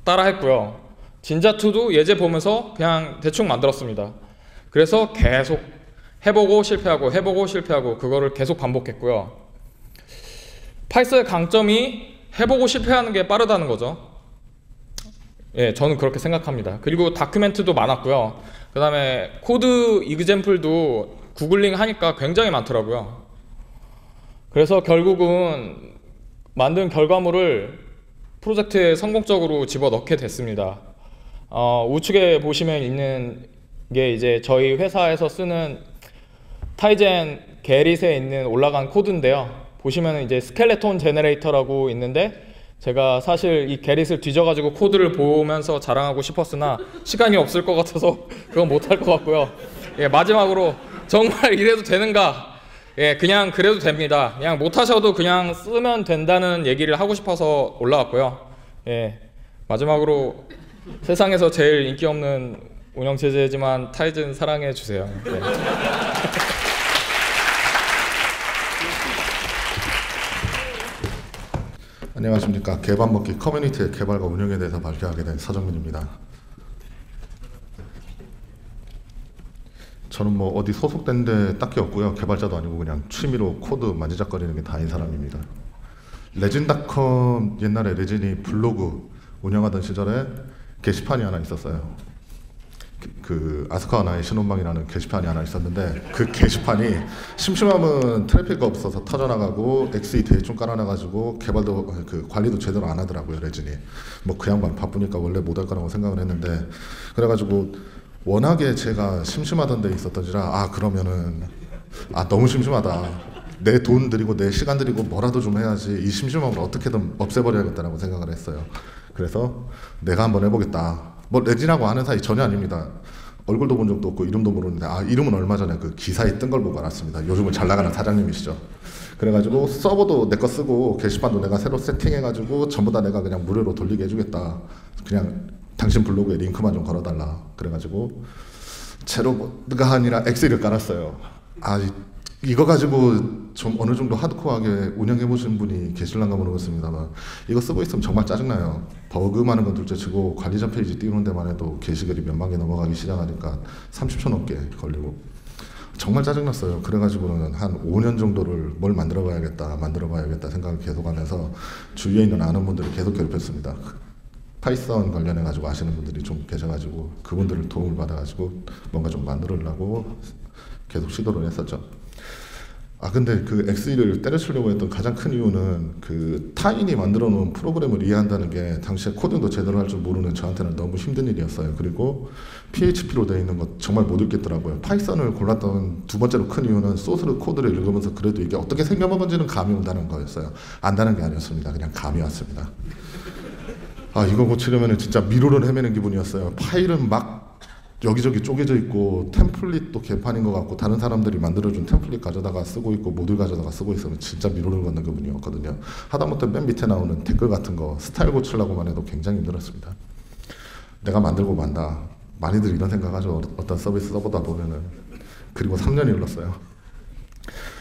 따라 했고요. 진자2도 예제 보면서 그냥 대충 만들었습니다. 그래서 계속 해보고 실패하고 그거를 계속 반복했고요. 파이썬의 강점이 해보고 실패하는 게 빠르다는 거죠. 예, 저는 그렇게 생각합니다. 그리고 다큐멘트도 많았고요. 그 다음에 코드 이그젬플도 구글링 하니까 굉장히 많더라고요. 그래서 결국은 만든 결과물을 프로젝트에 성공적으로 집어넣게 됐습니다. 우측에 보시면 있는 게 이제 저희 회사에서 쓰는 타이젠 게릿에 있는 올라간 코드인데요. 보시면 이제 스켈레톤 제너레이터라고 있는데 제가 사실 이 게릿을 뒤져가지고 코드를 보면서 자랑하고 싶었으나 시간이 없을 것 같아서 그건 못할 것 같고요. 예, 마지막으로 정말 이래도 되는가 예, 그냥 그래도 됩니다. 그냥 못하셔도 그냥 쓰면 된다는 얘기를 하고 싶어서 올라왔고요. 예, 마지막으로 세상에서 제일 인기 없는 운영체제지만 타이즌 사랑해 주세요. 네. 안녕하십니까. 개밥먹기 커뮤니티의 개발과 운영에 대해서 발표하게 된 서정민입니다. 저는 뭐 어디 소속된 데 딱히 없고요. 개발자도 아니고 그냥 취미로 코드 만지작거리는 게 다인 사람입니다. 레진닷컴 옛날에 레진이 블로그 운영하던 시절에 게시판이 하나 있었어요. 그 아스카와 나의 신혼방이라는 게시판이 하나 있었는데 그 게시판이 심심하면 트래픽이 없어서 터져나가고 XE 대충 깔아놔가지고 개발도 그 관리도 제대로 안 하더라고요. 레진이 뭐 그 양반 바쁘니까 원래 못할 거라고 생각을 했는데 그래가지고 워낙에 제가 심심하던 데 있었던지라 그러면은 너무 심심하다. 내 돈 들이고 내 시간 들이고 뭐라도 좀 해야지 이 심심함을 어떻게든 없애버려야겠다라고 생각을 했어요. 그래서 내가 한번 해보겠다. 뭐 레진하고 아는 사이 전혀 아닙니다. 얼굴도 본 적도 없고 이름도 모르는데 이름은 얼마 전에 그 기사에 뜬 걸 보고 알았습니다. 요즘은 잘 나가는 사장님이시죠. 그래가지고 서버도 내 거 쓰고 게시판도 내가 새로 세팅해가지고 전부 다 내가 그냥 무료로 돌리게 해주겠다. 그냥 당신 블로그에 링크만 좀 걸어달라. 그래가지고 제로가 아니라 엑셀을 깔았어요. 이거 가지고 좀 어느 정도 하드코어하게 운영해 보신 분이 계실란가 모르겠습니다만 이거 쓰고 있으면 정말 짜증나요. 버그 많은 건 둘째치고 관리자 페이지 띄우는 데만 해도 게시글이 몇만 개 넘어가기 시작하니까 30초 넘게 걸리고 정말 짜증났어요. 그래가지고는 한 5년 정도를 뭘 만들어 봐야겠다 생각을 계속하면서 주위에 있는 아는 분들을 계속 괴롭혔습니다. 파이썬 관련해 가지고 아시는 분들이 좀 계셔가지고 그분들을 도움을 받아가지고 뭔가 좀 만들어려고 계속 시도를 했었죠. 근데 그 XE를 때려치려고 했던 가장 큰 이유는 그 타인이 만들어 놓은 프로그램을 이해한다는 게 당시에 코딩도 제대로 할 줄 모르는 저한테는 너무 힘든 일이었어요. 그리고 PHP로 되어 있는 것 정말 못 읽겠더라고요. 파이썬을 골랐던 두 번째로 큰 이유는 소스 코드를 읽으면서 그래도 이게 어떻게 생겨먹은지는 감이 온다는 거였어요. 안다는 게 아니었습니다. 그냥 감이 왔습니다. 이거 고치려면 진짜 미로를 헤매는 기분이었어요. 파일은 막 여기저기 쪼개져 있고 템플릿도 개판인 것 같고 다른 사람들이 만들어준 템플릿 가져다가 쓰고 있고 모듈 가져다가 쓰고 있으면 진짜 미로를 걷는 기분이었거든요. 하다못해 맨 밑에 나오는 댓글 같은 거 스타일 고치려고만 해도 굉장히 힘들었습니다. 내가 만들고 만다. 많이들 이런 생각하죠. 어떤 서비스 써보다 보면은. 그리고 3년이 흘렀어요.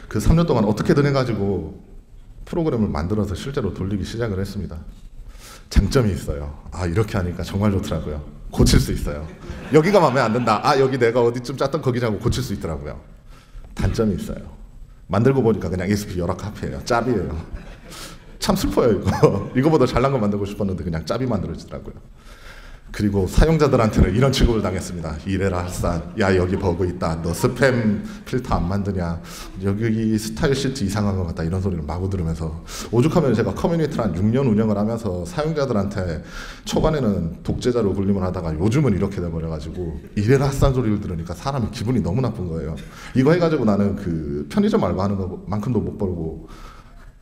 그 3년 동안 어떻게든 해가지고 프로그램을 만들어서 실제로 돌리기 시작을 했습니다. 장점이 있어요. 이렇게 하니까 정말 좋더라고요. 고칠 수 있어요. 여기가 마음에 안 든다. 여기 내가 어디쯤 짰던 거기라고 고칠 수 있더라고요. 단점이 있어요. 만들고 보니까 그냥 ESP 여러 카피예요. 짭이에요. 참 슬퍼요 이거. 이거보다 잘난 거 만들고 싶었는데 그냥 짭이 만들어지더라고요. 그리고 사용자들한테는 이런 취급을 당했습니다. 이래라 핫산. 야 여기 버그 있다. 너 스팸 필터 안 만드냐. 여기 스타일 시트 이상한 것 같다. 이런 소리를 마구 들으면서 오죽하면 제가 커뮤니티를 한 6년 운영을 하면서 사용자들한테 초반에는 독재자로 군림을 하다가 요즘은 이렇게 돼버려가지고 이래라 핫산 소리를 들으니까 사람이 기분이 너무 나쁜 거예요. 이거 해가지고 나는 그 편의점 알바하는 것만큼도 못 벌고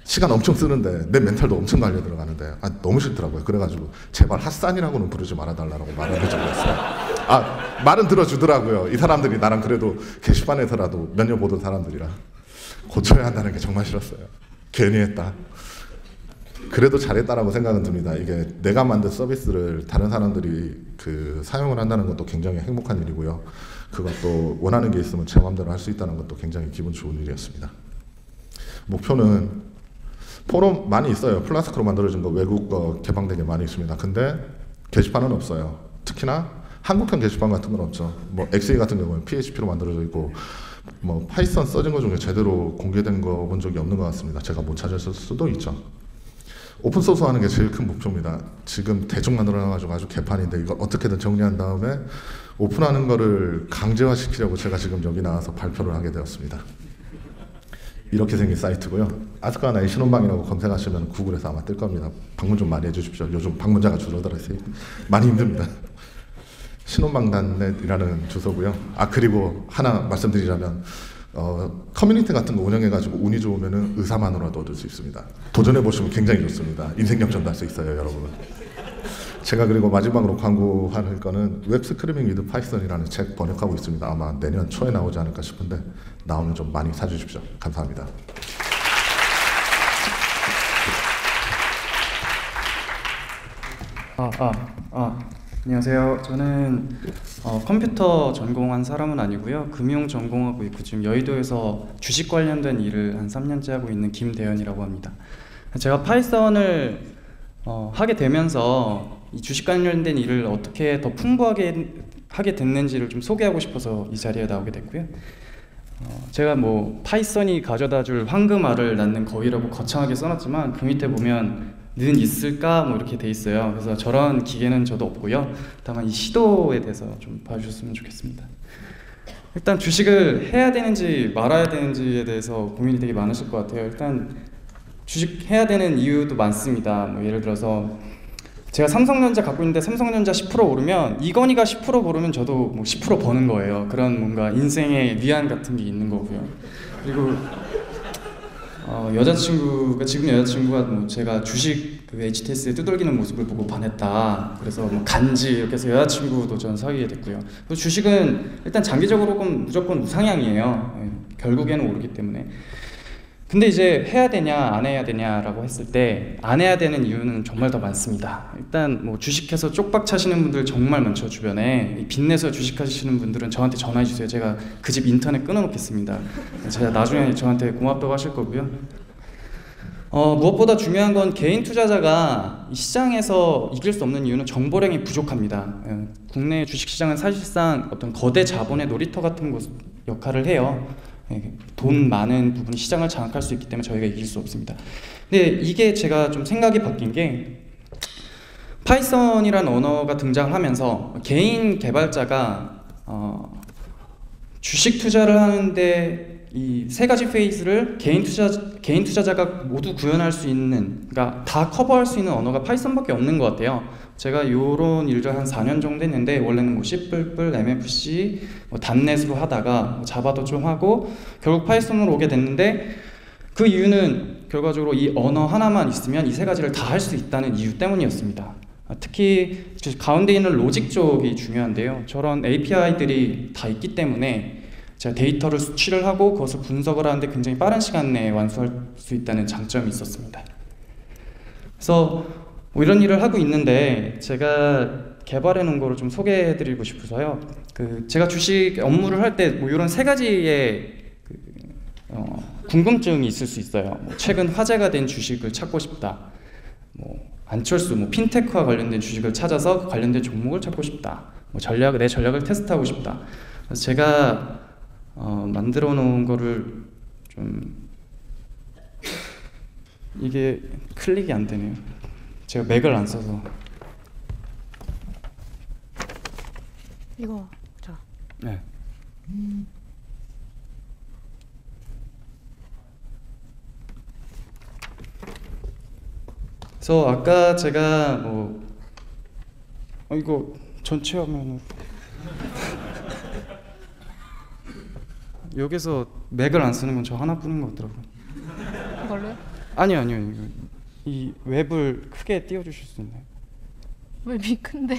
시간 엄청 쓰는데 내 멘탈도 엄청 날려 들어가는데 너무 싫더라고요. 그래가지고 제발 핫산이라고는 부르지 말아달라고 말을 해주겠어요. 말은 들어주더라고요. 이 사람들이 나랑 그래도 게시판에서라도 몇 년 보던 사람들이라 고쳐야 한다는 게 정말 싫었어요. 괜히 했다. 그래도 잘했다라고 생각은 듭니다. 이게 내가 만든 서비스를 다른 사람들이 그 사용을 한다는 것도 굉장히 행복한 일이고요. 그것도 원하는 게 있으면 제 마음대로 할 수 있다는 것도 굉장히 기분 좋은 일이었습니다. 목표는 포럼 많이 있어요. 플라스크로 만들어진 거 외국 거 개방되게 많이 있습니다. 근데 게시판은 없어요. 특히나 한국형 게시판 같은 건 없죠. 뭐 XE 같은 경우는 PHP로 만들어져 있고 뭐 파이썬 써진 거 중에 제대로 공개된 거 본 적이 없는 것 같습니다. 제가 못 찾았을 수도 있죠. 오픈소스 하는 게 제일 큰 목표입니다. 지금 대충 만들어놔가지고 아주 개판인데 이걸 어떻게든 정리한 다음에 오픈하는 거를 강제화시키려고 제가 지금 여기 나와서 발표를 하게 되었습니다. 이렇게 생긴 사이트고요. 아스카 나의 신혼방이라고 검색하시면 구글에서 아마 뜰 겁니다. 방문 좀 많이 해주십시오. 요즘 방문자가 줄어들어서 많이 힘듭니다. 신혼방단넷이라는 주소고요. 그리고 하나 말씀드리자면 커뮤니티 같은 거 운영해가지고 운이 좋으면 의사만으로도 얻을 수 있습니다. 도전해보시면 굉장히 좋습니다. 인생 역전도 할 수 있어요, 여러분. 제가 그리고 마지막으로 광고할 거는 웹 스크리밍 위드 파이썬이라는 책 번역하고 있습니다. 아마 내년 초에 나오지 않을까 싶은데 나오면 좀 많이 사주십시오. 감사합니다. 안녕하세요. 저는 컴퓨터 전공한 사람은 아니고요. 금융 전공하고 있고 지금 여의도에서 주식 관련된 일을 한 3년째 하고 있는 김대현이라고 합니다. 제가 파이썬을 하게 되면서 이 주식 관련된 일을 어떻게 더 풍부하게 하게 됐는지를 좀 소개하고 싶어서 이 자리에 나오게 됐고요. 제가 뭐 파이썬이 가져다줄 황금알을 낳는 거위라고 거창하게 써놨지만 그 밑에 보면 는 있을까 뭐 이렇게 돼 있어요. 그래서 저런 기계는 저도 없고요. 다만 이 시도에 대해서 좀 봐주셨으면 좋겠습니다. 일단 주식을 해야 되는지 말아야 되는지에 대해서 고민이 되게 많으실 것 같아요. 일단 주식 해야 되는 이유도 많습니다. 뭐 예를 들어서 제가 삼성전자 갖고 있는데 삼성전자 10% 오르면 이건희가 10% 오르면 저도 뭐 10% 버는 거예요. 그런 뭔가 인생의 위안 같은 게 있는 거고요. 그리고 여자친구가 지금 여자친구가 뭐 제가 주식 그 HTS에 두들기는 모습을 보고 반했다. 그래서 뭐 간지 이렇게 해서 여자친구도 전 사귀게 됐고요. 또 주식은 일단 장기적으로는 무조건 우상향이에요. 결국에는 오르기 때문에. 근데 이제 해야 되냐 안 해야 되냐라고 했을 때 안 해야 되는 이유는 정말 더 많습니다. 일단 뭐 주식해서 쪽박 차시는 분들 정말 많죠. 주변에 빚내서 주식하시는 분들은 저한테 전화해 주세요. 제가 그 집 인터넷 끊어놓겠습니다. 제가 나중에 저한테 고맙다고 하실 거고요. 무엇보다 중요한 건 개인 투자자가 이 시장에서 이길 수 없는 이유는 정보량이 부족합니다. 국내 주식시장은 사실상 어떤 거대 자본의 놀이터 같은 역할을 해요. 돈 많은 부분이 시장을 장악할 수 있기 때문에 저희가 이길 수 없습니다. 근데 이게 제가 좀 생각이 바뀐 게 파이썬이라는 언어가 등장하면서 개인 개발자가 주식 투자를 하는데 이 세 가지 페이지를 개인 투자자가 모두 구현할 수 있는, 그러니까 다 커버할 수 있는 언어가 파이썬밖에 없는 것 같아요. 제가 요런 일을 한 4년 정도 했는데 원래는 뭐 C++, MFC, 뭐 단넷으로 하다가 뭐 자바도 좀 하고 결국 파이썬으로 오게 됐는데 그 이유는 결과적으로 이 언어 하나만 있으면 이 세 가지를 다 할 수 있다는 이유 때문이었습니다. 특히 가운데 있는 로직 쪽이 중요한데요. 저런 API들이 다 있기 때문에 제가 데이터를 수치를 하고 그것을 분석을 하는데 굉장히 빠른 시간 내에 완수할 수 있다는 장점이 있었습니다. 그래서 뭐 이런 일을 하고 있는데 제가 개발해 놓은 거를 좀 소개해 드리고 싶어서요. 제가 주식 업무를 할 때 뭐 이런 세 가지의 궁금증이 있을 수 있어요. 뭐 최근 화제가 된 주식을 찾고 싶다. 뭐 안철수 뭐 핀테크와 관련된 주식을 찾아서 관련된 종목을 찾고 싶다. 뭐 내 전략을 테스트하고 싶다. 그래서 제가 만들어 놓은 거를 좀 이게 클릭이 안 되네요. 제가 맥을 안 써서. 이거 자. 네. 그래서 아까 제가 뭐 이거 전체 화면을 여기서 맥을 안 쓰는 건 저 하나뿐인 것 같더라고요. 이걸로요? 아니요. 이 웹을 크게 띄워주실 수 있나요? 웹이 큰데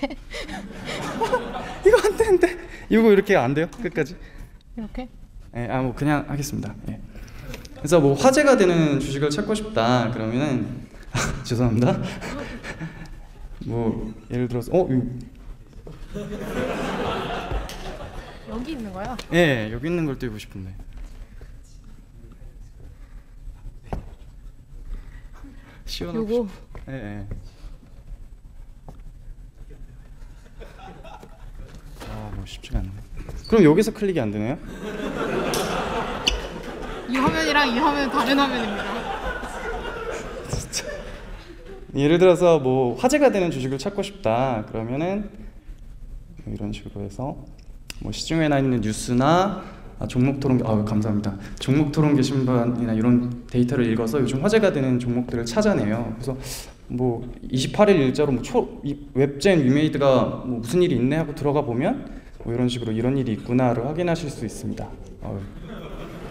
이거 안 되는데. 이거 이렇게 안 돼요? 끝까지? 이렇게? 네, 뭐 그냥 하겠습니다. 예. 그래서 뭐 화제가 되는 주식을 찾고 싶다 그러면은 죄송합니다. 뭐 예를 들어서 여기 있는 거야? 예, 여기 있는 걸 띄우고 싶은데. 요거? 예. 뭐 쉽지가 않네. 그럼 여기서 클릭이 안 되나요? 이 화면이랑 이 화면은 다른 화면입니다. 예를 들어서 뭐 화제가 되는 주식을 찾고 싶다 그러면은 이런 식으로 해서 뭐 시중에 나 있는 뉴스나 종목 토론 감사합니다. 종목 토론 게시판이나 이런 데이터를 읽어서 요즘 화제가 되는 종목들을 찾아내요. 그래서 뭐 28일 일자로 뭐 웹젠 위메이드가 뭐 무슨 일이 있네 하고 들어가 보면 뭐 이런 식으로 이런 일이 있구나를 확인하실 수 있습니다.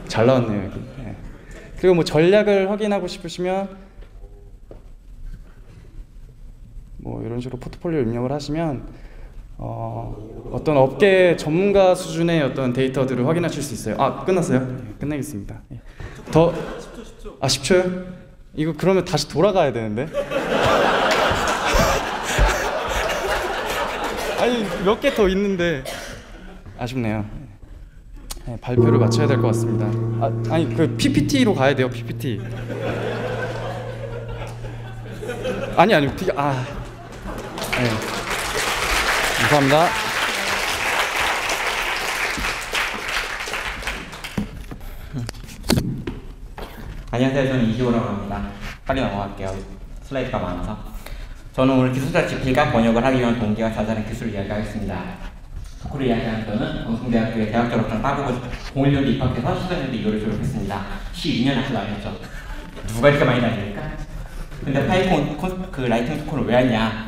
잘 나왔네요 여기. 네. 그리고 뭐 전략을 확인하고 싶으시면 뭐 이런 이런 식으로 포트폴리오 입력을 하시면 어떤 업계 전문가 수준의 어떤 데이터들을 확인하실 수 있어요. 아, 끝났어요? 네, 끝내겠습니다. 더 10초요? 이거 그러면 다시 돌아가야 되는데. 아니 몇 개 더 있는데 아쉽네요. 네, 발표를 마쳐야 될 것 같습니다. 아니 그 PPT로 가야 돼요. PPT. 아니 네. 감사합니다. 안녕하세요. 저는 이시호라고 합니다. 빨리 넘어갈게요. 슬라이드가 많아서. 저는 오늘 기술자 지필과 번역을 하기 위한 동기와 자잘한 기술을 이야기하겠습니다. 토크를 이야기하는 저는 방송대학교에 대학 졸업장 따보고 01년도 입학해서 14년도 2월에 졸업했습니다. 12년 앞서 다녔죠. 누가 이렇게 많이 다닙니까? 근데 파이콘 그 라이팅 토크를 왜 왔냐?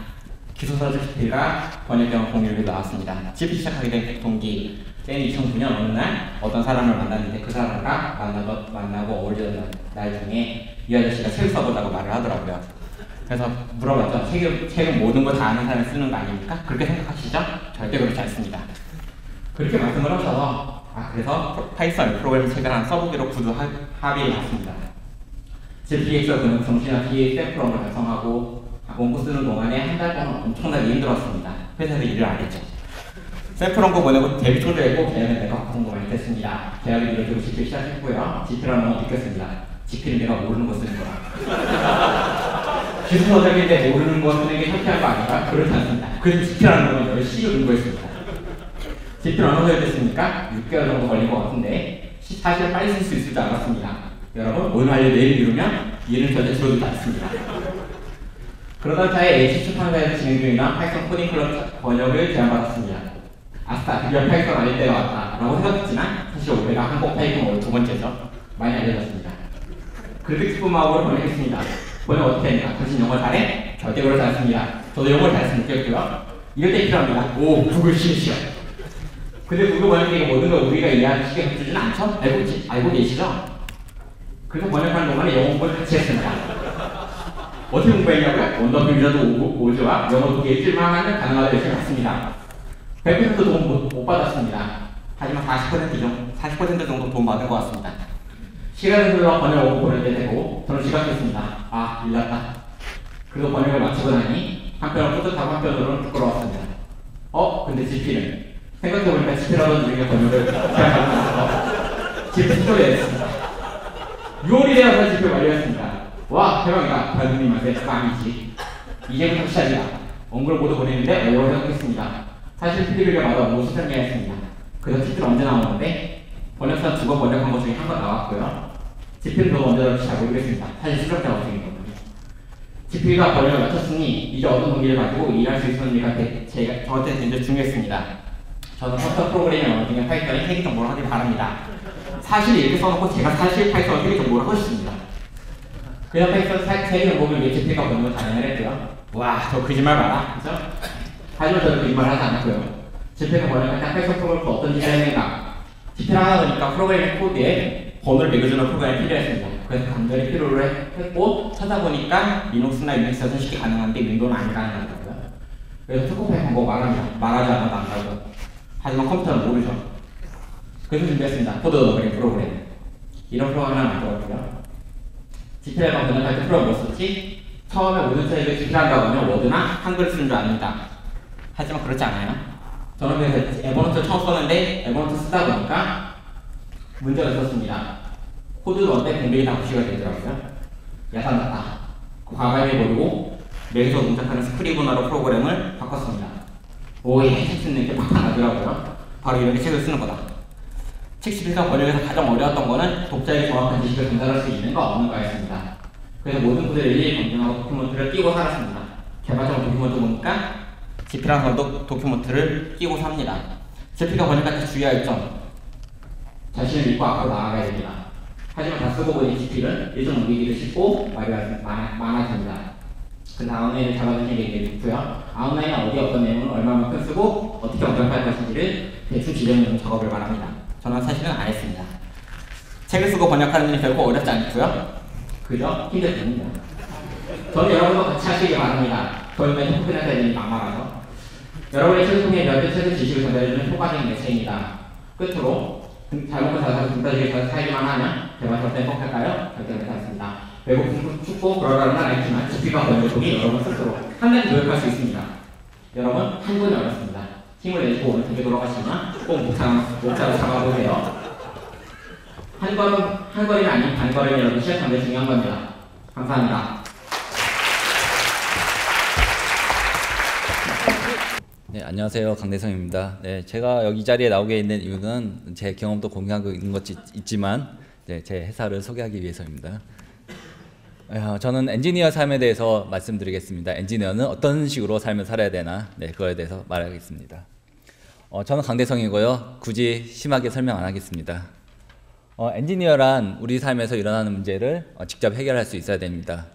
기술자 지필과 번역병원 공유를 나왔습니다. 지필 시작하게 된 동기, 때는 2009년 어느 날 어떤 사람을 만났는데 그 사람과 만나고 어울리던 날 중에 이 아저씨가 책 써보자고 말을 하더라고요. 그래서 물어봤죠. 책은 모든 거 다 아는 사람이 쓰는 거 아닙니까? 그렇게 생각하시죠? 절대 그렇지 않습니다. 그렇게 말씀을 하셔서 그래서 파이썬 프로그램 책을 하나 써보기로 구두 합의를 했습니다. GPX가 그는 정신없이 샘플원을 달성하고 원고 쓰는 동안에 한 달 동안 엄청나게 힘들었습니다. 회사에서 일을 안 했죠. 샘플 원고 보내고 데뷔 초대했고 계약은 내가 공부 많이 했습니다. 계약을 이뤄주고 GP 시작했고요. GP라는 건 느꼈습니다. GP는 내가 모르는 거 쓰는 거라. 기술 서적인데 모르는 거 쓰는 게 창피한 거 아닌가? 그렇지 않습니다. 그래서 GP라는 건 열심히 공부했습니다. GP는 어느 정도 됐습니까? 6개월 정도 걸린 것 같은데 사실 빨리 쓸 수 있을 줄 알았습니다. 여러분 오늘 알려 내일 미루면 일은 절대 줄어들지 않습니다. 그러던 차에 H 출판사에서 진행 중이던 파이썬 코딩 클럽 번역을 제안받았습니다. 아싸, 드디어 파이썬 알릴 때가 왔다 라고 생각했지만 사실 올해가 한국 파이썬 두 번째죠. 많이 알려졌습니다. 그래도 기쁜 마음으로 번역했습니다. 번역 어떻게 했냐? 당신 영어 잘해? 절대 그렇지 않습니다. 저도 영어를 잘했으면 좋겠고요. 이럴 때 필요합니다. 오, 구글 쉬시오. 근데 구글 번역기가 모든 걸 우리가 이해하시게 해주지는 않죠? 알고 계시죠? 그래서 번역하는 동안에 영어 공부를 같이 했습니다. 어떻게 공부했냐고요? 원더필 위저드 5조와 영어 2개 일주일만 가능하다 열심히 했습니다. 100% 돈 못 받았습니다. 하지만 40% 정도 돈 받은 것 같습니다. 시간이 흘러 번역을 보낼 때 되고 저는 지각했습니다. 일났다. 그리고 번역을 마치고 나니 한편으로 뿌듯하고 한편으로는 부끄러웠습니다. 근데 GP는 생각해보니까 GP라던 중에 번역을 제가 GP 스토리에 했습니다. 6월이 되어서 GP 완료했습니다. 와, 대박이다. 발님한테 꽝이지. 이제부터 시작이다. 원고를 모두 보내는데 어려워 생각했습니다. 사실 PD비가 맞아 모두 설명했습니다. 그래서 TP는 언제 나오는데 번역사 2번 번역한 것 중에 한 번 나왔고요. GP는 더 언제 나올지 잘 모르겠습니다. 사실 실력자가 중이거든요. GP가 번역을 마쳤으니 이제 어떤 동기를 가지고 일할 수 있었는지가 저한테 굉장히 중요했습니다. 저는 컴퓨터 프로그래밍 언어 중에 파이썬에 세계 정보를 하길 바랍니다. 사실 이렇게 써놓고 제가 사실 파이썬 세계 정보를 하고 싶습니다. 그래서 파이썬 세계 정보를 위해 GP가 번역을 단행을 했고요. 와, 저 거짓말 마라. 그죠? 하지만 저는 거짓말 하지 않았고요. GP가 번역할 때 파이썬 프로그램을 어떤 짓을 했는가? GP를 하다 보니까 프로그래밍 코드에 번호를 매겨주는 프로그램이 필요했습니다. 그래서 간절히 필요를 했고 찾아보니까 리눅스나 유닉스에서는 쉽게 가능한데 윈도우는 안 가능하더라고요. 그래서 초코파이 방법 말합니다. 말하지 않아도 안다고. 하지만 컴퓨터는 모르죠. 그래서 준비했습니다. 코드 너버링 프로그램. 이런 프로그램을 만들었고요. GP를 번역할 때 프로그램 뭐 썼지? 처음에 모든 책을 GP를 한다고 하면 워드나 한글을 쓰는 줄 압니다. 하지만 그렇지 않아요. 저는 그래서 에버노트를 처음 썼는데 에버노트 쓰다 보니까 문제가 있었습니다. 코드 넣었는데 공백이 다 무시가 되더라고요. 야단났다. 과감히 버리고 맥에서 동작하는 스크리브너로 프로그램을 바꿨습니다. 오예, 책 쓰는 게 팍팍 나더라고요. 바로 이렇게 책을 쓰는 거다. 책 시필과 번역에서 가장 어려웠던 거는 독자에게 정확한 지식을 전달할 수 있는가 없는가였습니다. 그래서 모든 코드를 일일이 검증하고 도큐먼트를 끼고 살았습니다. 개발자가 도큐먼트 보니까 GP라는 것도 도큐먼트를 끼고 삽니다. GP가 번역할 때 주의할 점. 자신을 믿고 앞으로 나아가야 됩니다. 하지만 다 쓰고 보니 GP는 일정 넘기기도 쉽고 말이 많아집니다. 그 다음에는 잡아주신 게 있고요. 아웃라인은 어디 어떤 내용을 얼마만큼 쓰고 어떻게 언급할 것인지를 대충 지정해놓은 작업을 말합니다. 저는 사실은 안 했습니다. 책을 쓰고 번역하는 일이 결코 어렵지 않고요. 그저 힘들 뿐입니다. 저는 여러분도 같이 하시기 바랍니다. 보험에 접근해야 되니 막말아서 여러분의 책을 통해 몇몇 책의 지식을 전달해주는 효과적인 매체입니다. 끝으로 잘못과 자살을 둘다지게 사이기만 하면 대화 절대 행복할까요? 절대 못하겠습니다. 외국 춥고 그러라는 건 알지만 집비방 권력이 여러분 스스로 한가지 노력할 수 있습니다. 여러분 한 분이 어렵습니다. 힘을 내시고 오늘 되게 돌아가시지만 꼭 목차로 잡아보세요. 한 걸음이 아닌 반걸음이 여러분 시작하는 게 중요한 겁니다. 감사합니다. 네, 안녕하세요. 강대성입니다. 네, 제가 여기 자리에 나오게 있는 이유는 제 경험도 공유하고 있는 것이 있지만 네, 제 회사를 소개하기 위해서입니다. 저는 엔지니어 삶에 대해서 말씀드리겠습니다. 엔지니어는 어떤 식으로 삶을 살아야 되나, 네, 그거에 대해서 말하겠습니다. 저는 강대성이고요. 굳이 심하게 설명 안 하겠습니다. 엔지니어란 우리 삶에서 일어나는 문제를 직접 해결할 수 있어야 됩니다.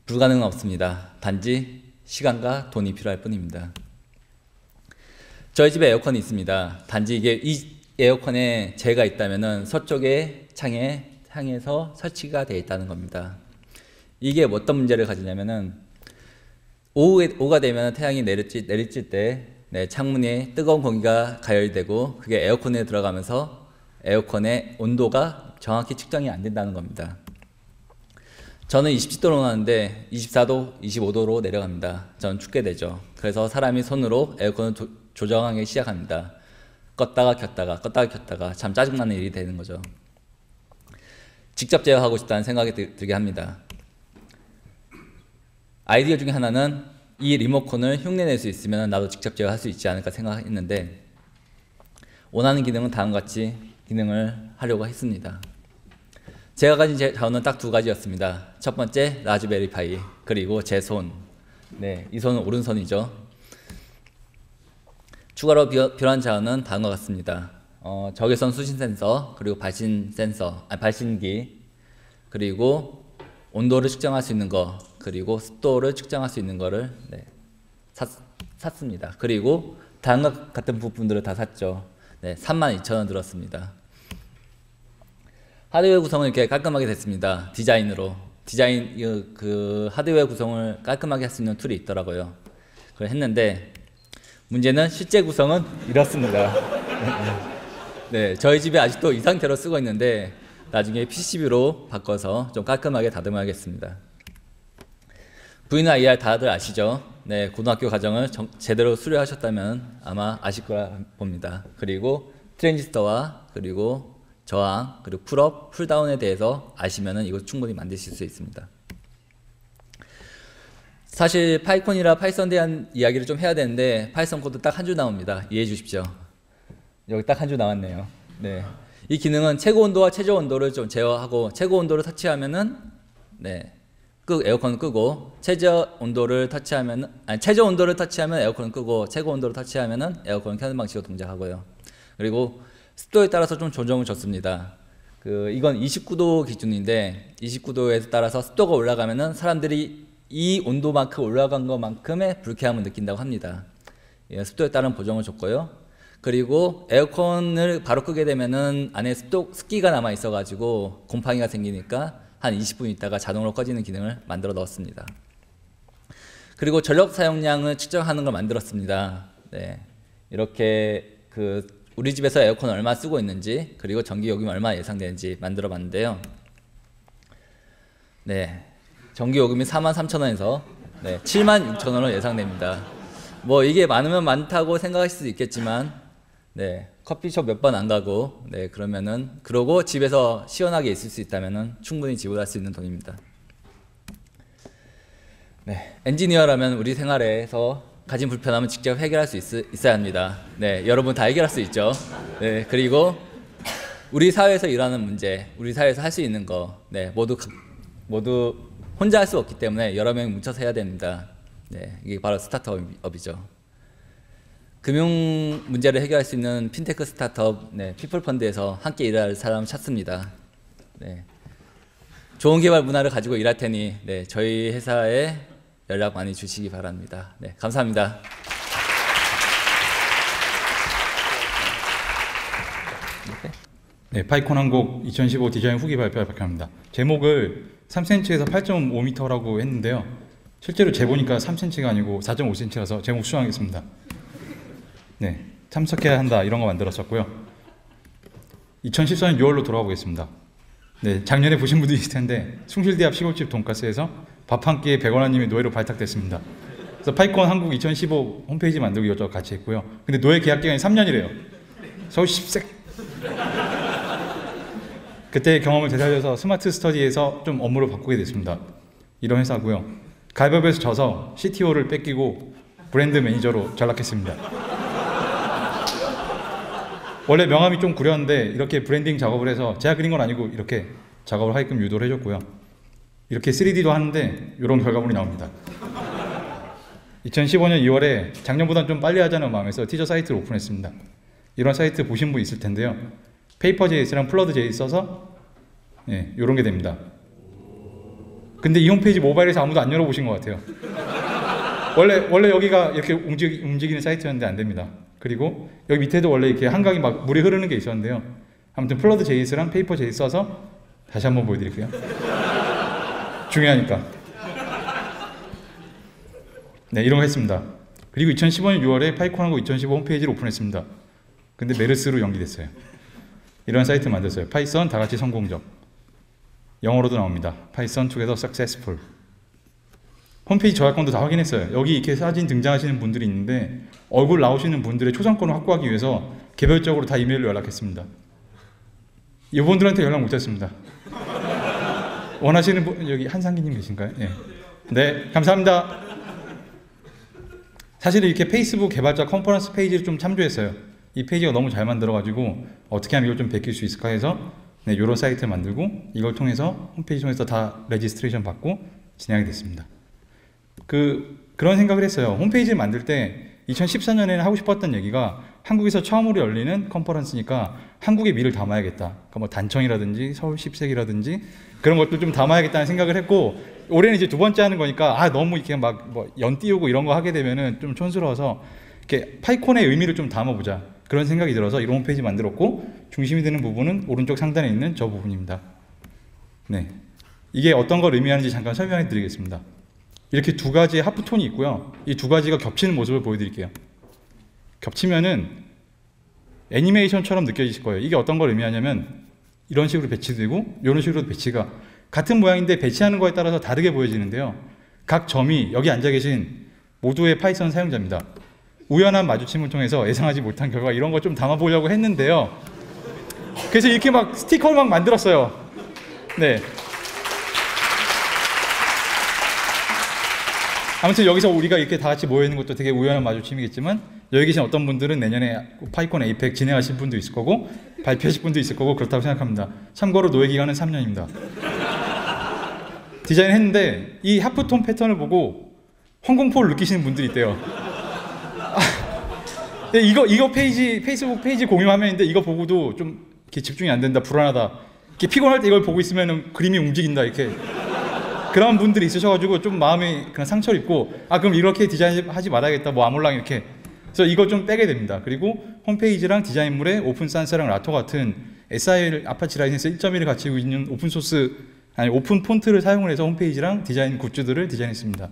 불가능은 없습니다. 단지 시간과 돈이 필요할 뿐입니다. 저희 집에 에어컨이 있습니다. 단지 이 에어컨에 재가 있다면 서쪽의 창에 향해서 설치가 되어 있다는 겁니다. 이게 어떤 문제를 가지냐면은 오후가 되면 태양이 내리칠 때 창문에 뜨거운 공기가 가열되고 그게 에어컨에 들어가면서 에어컨의 온도가 정확히 측정이 안 된다는 겁니다. 저는 27도로 나는데 24도, 25도로 내려갑니다. 저는 춥게 되죠. 그래서 사람이 손으로 에어컨을 조정하기 시작합니다. 껐다가 켰다가 참 짜증나는 일이 되는 거죠. 직접 제어하고 싶다는 생각이 들게 합니다. 아이디어 중에 하나는 이 리모컨을 흉내낼 수 있으면 나도 직접 제어할 수 있지 않을까 생각했는데 원하는 기능은 다음과 같이 기능을 하려고 했습니다. 제가 가진 자원은 딱 두 가지였습니다. 첫 번째 라즈베리 파이, 그리고 제 손. 네, 이 손은 오른손이죠. 추가로 필요한 자원은 다음과 같습니다. 적외선 수신 센서, 그리고 발신기, 그리고 온도를 측정할 수 있는 거, 그리고 습도를 측정할 수 있는 거를 샀습니다. 그리고 다음과 같은 부품들을 다 샀죠. 네, 32,000원 들었습니다. 하드웨어 구성을 이렇게 깔끔하게 됐습니다. 디자인으로. 그 하드웨어 구성을 깔끔하게 할 수 있는 툴이 있더라고요. 그걸 했는데 문제는 실제 구성은 이렇습니다. 네, 저희 집에 아직도 이 상태로 쓰고 있는데 나중에 PCB로 바꿔서 좀 깔끔하게 다듬어야겠습니다. VNIR 다들 아시죠? 네, 고등학교 과정을 제대로 수료하셨다면 아마 아실 거라 봅니다. 그리고 트랜지스터와 그리고 저항, 그리고 풀업, 풀다운에 대해서 아시면은 이거 충분히 만드실 수 있습니다. 사실 파이콘이라 파이썬에 대한 이야기를 좀 해야 되는데 파이썬 코드 딱 한 줄 나옵니다. 이해해 주십시오. 여기 딱 한 줄 나왔네요. 네, 이 기능은 최고 온도와 최저 온도를 좀 제어하고 최고 온도를 터치하면은 에어컨을 끄고 최저 온도를 터치하면 에어컨을 끄고 최고 온도를 터치하면은 에어컨을 켜는 방식으로 동작하고요. 그리고 습도에 따라서 좀 조정을 줬습니다. 이건 29도 기준인데 29도에 따라서 습도가 올라가면은 사람들이 이 온도만큼 올라간 것만큼의 불쾌함을 느낀다고 합니다. 예, 습도에 따른 보정을 줬고요. 그리고 에어컨을 바로 끄게 되면은 안에 습기가 남아 있어가지고 곰팡이가 생기니까 한 20분 있다가 자동으로 꺼지는 기능을 만들어 넣었습니다. 그리고 전력 사용량을 측정하는 걸 만들었습니다. 네, 이렇게 우리 집에서 에어컨을 얼마 쓰고 있는지 그리고 전기요금이 얼마 예상되는지 만들어 봤는데요. 네, 전기요금이 43,000원에서 76,000원으로 예상됩니다. 뭐 이게 많으면 많다고 생각하실 수도 있겠지만 커피숍 몇 번 안 가고 그러고 집에서 시원하게 있을 수 있다면은 충분히 지불할 수 있는 돈입니다. 엔지니어라면 우리 생활에서 가진 불편함을 직접 해결할 수 있어야 합니다. 여러분 다 해결할 수 있죠. 그리고 우리 사회에서 일어나는 문제, 우리 사회에서 할 수 있는 거 모두 혼자 할 수 없기 때문에 여러 명이 뭉쳐서 해야 됩니다. 이게 바로 스타트업이죠. 금융 문제를 해결할 수 있는 핀테크 스타트업 피플펀드에서 함께 일할 사람을 찾습니다. 좋은 개발 문화를 가지고 일할 테니 저희 회사에 연락 많이 주시기 바랍니다. 감사합니다. 파이콘 한곡 2015 디자인 후기 발표합니다. 제목을 3cm에서 8.5m라고 했는데요. 실제로 재보니까 3cm가 아니고 4.5cm라서 제목 수상하겠습니다. 네, 참석해야 한다 이런 거 만들었었고요. 2014년 6월로 돌아보겠습니다. 네, 작년에 보신 분들이 있을 텐데 숭실대합 시골집 돈가스에서 밥 한 끼에 백원아님이 노예로 발탁됐습니다. 그래서 파이콘 한국 2015 홈페이지 만들고 이것저것 같이 했고요. 근데 노예 계약 기간이 3년이래요. 서울 10색. 그때의 경험을 되살려서 스마트 스터디에서 좀 업무를 바꾸게 됐습니다. 이런 회사고요. 가위바위보에서 져서 CTO를 뺏기고 브랜드 매니저로 전락했습니다. 원래 명함이 좀 구렸는데 이렇게 브랜딩 작업을 해서 제가 그린 건 아니고 이렇게 작업을 하게끔 유도를 해줬고요. 이렇게 3D도 하는데 이런 결과물이 나옵니다. 2015년 2월에 작년보다 좀 빨리 하자는 마음에서 티저 사이트를 오픈했습니다. 이런 사이트 보신 분 있을 텐데요. 페이퍼.js랑 플러드.js 써서 이런 게 됩니다. 근데 이 홈페이지 모바일에서 아무도 안 열어보신 것 같아요. 원래 여기가 이렇게 움직이는 사이트였는데 안 됩니다. 그리고 여기 밑에도 원래 이렇게 한강이 막 물이 흐르는 게 있었는데요. 아무튼 플러드.js랑 페이퍼.js 써서 다시 한번 보여드릴게요. 중요하니까. 네, 이런 거 했습니다. 그리고 2015년 6월에 파이콘하고 2015 홈페이지를 오픈했습니다. 근데 메르스로 연기됐어요. 이런 사이트 만들었어요. 파이썬 다 같이 성공적. 영어로도 나옵니다. 파이썬 together successful. 홈페이지 저작권도 다 확인했어요. 여기 이렇게 사진 등장하시는 분들이 있는데 얼굴 나오시는 분들의 초상권을 확보하기 위해서 개별적으로 다 이메일로 연락했습니다. 이분들한테 연락 못했습니다. 원하시는 분, 여기 한상기님 계신가요? 네. 네, 감사합니다. 사실 이렇게 페이스북 개발자 컨퍼런스 페이지를 좀 참조했어요. 이 페이지가 너무 잘 만들어가지고 어떻게 하면 이걸 좀 베낄 수 있을까 해서 이런 사이트를 만들고 이걸 통해서 홈페이지 통해서 다 레지스트레이션 받고 진행이 됐습니다. 그런 생각을 했어요. 홈페이지를 만들 때 2014년에는 하고 싶었던 얘기가 한국에서 처음으로 열리는 컨퍼런스니까 한국의 미를 담아야겠다. 그러니까 뭐 단청이라든지 서울 10색이라든지 그런 것들 좀 담아야겠다는 생각을 했고 올해는 이제 두 번째 하는 거니까 너무 이렇게 막 뭐 연 띄우고 이런 거 하게 되면은 좀 촌스러워서 이렇게 파이콘의 의미를 좀 담아보자. 그런 생각이 들어서 이런 홈페이지 만들었고 중심이 되는 부분은 오른쪽 상단에 있는 저 부분입니다. 네, 이게 어떤 걸 의미하는지 잠깐 설명해 드리겠습니다. 이렇게 두 가지의 하프톤이 있고요. 이 두 가지가 겹치는 모습을 보여드릴게요. 겹치면은 애니메이션처럼 느껴지실 거예요. 이게 어떤 걸 의미하냐면 이런 식으로 배치되고 이런 식으로 배치가 같은 모양인데 배치하는 거에 따라서 다르게 보여지는데요. 각 점이 여기 앉아 계신 모두의 파이썬 사용자입니다. 우연한 마주침을 통해서 예상하지 못한 결과 이런 거 좀 담아보려고 했는데요. 그래서 이렇게 막 스티커를 막 만들었어요. 네. 아무튼 여기서 우리가 이렇게 다 같이 모여있는 것도 되게 우연한 마주침이겠지만 여기 계신 어떤 분들은 내년에 파이콘 에이펙 진행하실 분도 있을 거고 발표하실 분도 있을 거고 그렇다고 생각합니다. 참고로 노예 기간은 3년입니다. 디자인했는데 이 하프톤 패턴을 보고 황공포를 느끼시는 분들이 있대요. 네, 이거 페이스북 페이지 공유 화면인데 이거 보고도 좀 이렇게 집중이 안 된다, 불안하다. 이렇게 피곤할 때 이걸 보고 있으면 그림이 움직인다 이렇게. 그런 분들이 있으셔가지고 좀 마음이 그냥 상처를 입고 그럼 이렇게 디자인하지 말아야겠다 뭐 아몰랑 이렇게. 그래서 이걸 좀 빼게 됩니다. 그리고 홈페이지랑 디자인물에 오픈 산스랑 라토 같은 SIL 아파치 라이센스 1.1을 갖추고 있는 오픈 폰트를 사용을 해서 홈페이지랑 디자인 굿즈들을 디자인했습니다.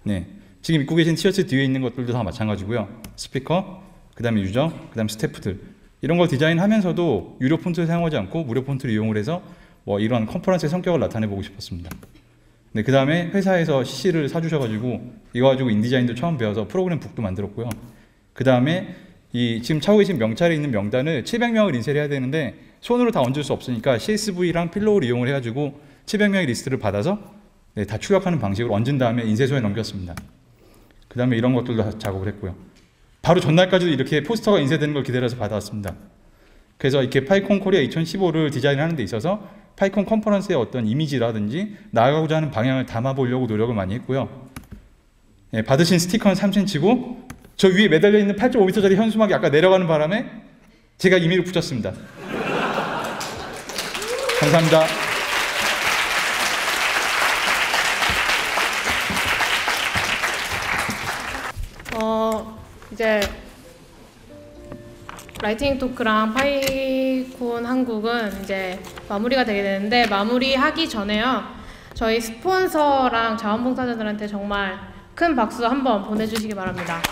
네, 지금 입고 계신 티셔츠 뒤에 있는 것들도 다 마찬가지고요. 스피커, 그 다음에 유저, 그 다음에 스태프들 이런 걸 디자인하면서도 유료 폰트를 사용하지 않고 무료 폰트를 이용을 해서 뭐 이런 컨퍼런스의 성격을 나타내보고 싶었습니다. 네, 그 다음에 회사에서 CC를 사주셔가지고 이거 가지고 인디자인도 처음 배워서 프로그램 북도 만들었고요. 그 다음에 이 지금 차고 계신 명찰에 있는 명단을 700명을 인쇄를 해야 되는데 손으로 다 얹을 수 없으니까 CSV랑 필로우를 이용을 해가지고 700명의 리스트를 받아서 다 출력하는 방식으로 얹은 다음에 인쇄소에 넘겼습니다. 그 다음에 이런 것들도 다 작업을 했고요. 바로 전날까지도 이렇게 포스터가 인쇄되는 걸 기다려서 받아왔습니다. 그래서 이렇게 파이콘 코리아 2015를 디자인하는 데 있어서 파이콘 컨퍼런스의 어떤 이미지라든지 나아가고자 하는 방향을 담아보려고 노력을 많이 했고요. 예, 받으신 스티커는 3cm고 저 위에 매달려 있는 8.5m짜리 현수막이 아까 내려가는 바람에 제가 이미를 붙였습니다. 감사합니다. 이제 라이트닝 토크랑 파이콘 한국은 이제 마무리가 되게 되는데 마무리하기 전에요. 저희 스폰서랑 자원봉사자들한테 정말 큰 박수 한번 보내주시기 바랍니다.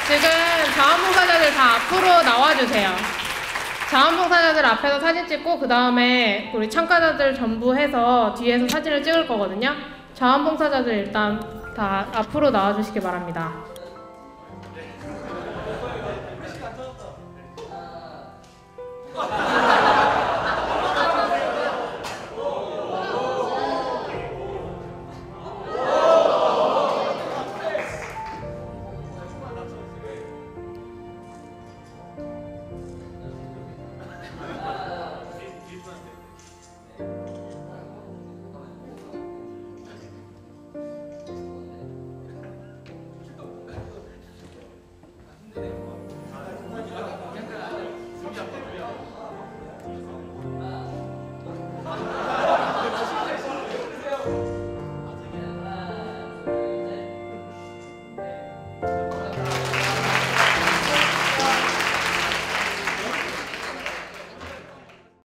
지금 자원봉사자들 다 앞으로 나와주세요. 자원봉사자들 앞에서 사진 찍고 그 다음에 우리 참가자들 전부 해서 뒤에서 사진을 찍을 거거든요. 자원봉사자들 일단 다 앞으로 나와주시기 바랍니다.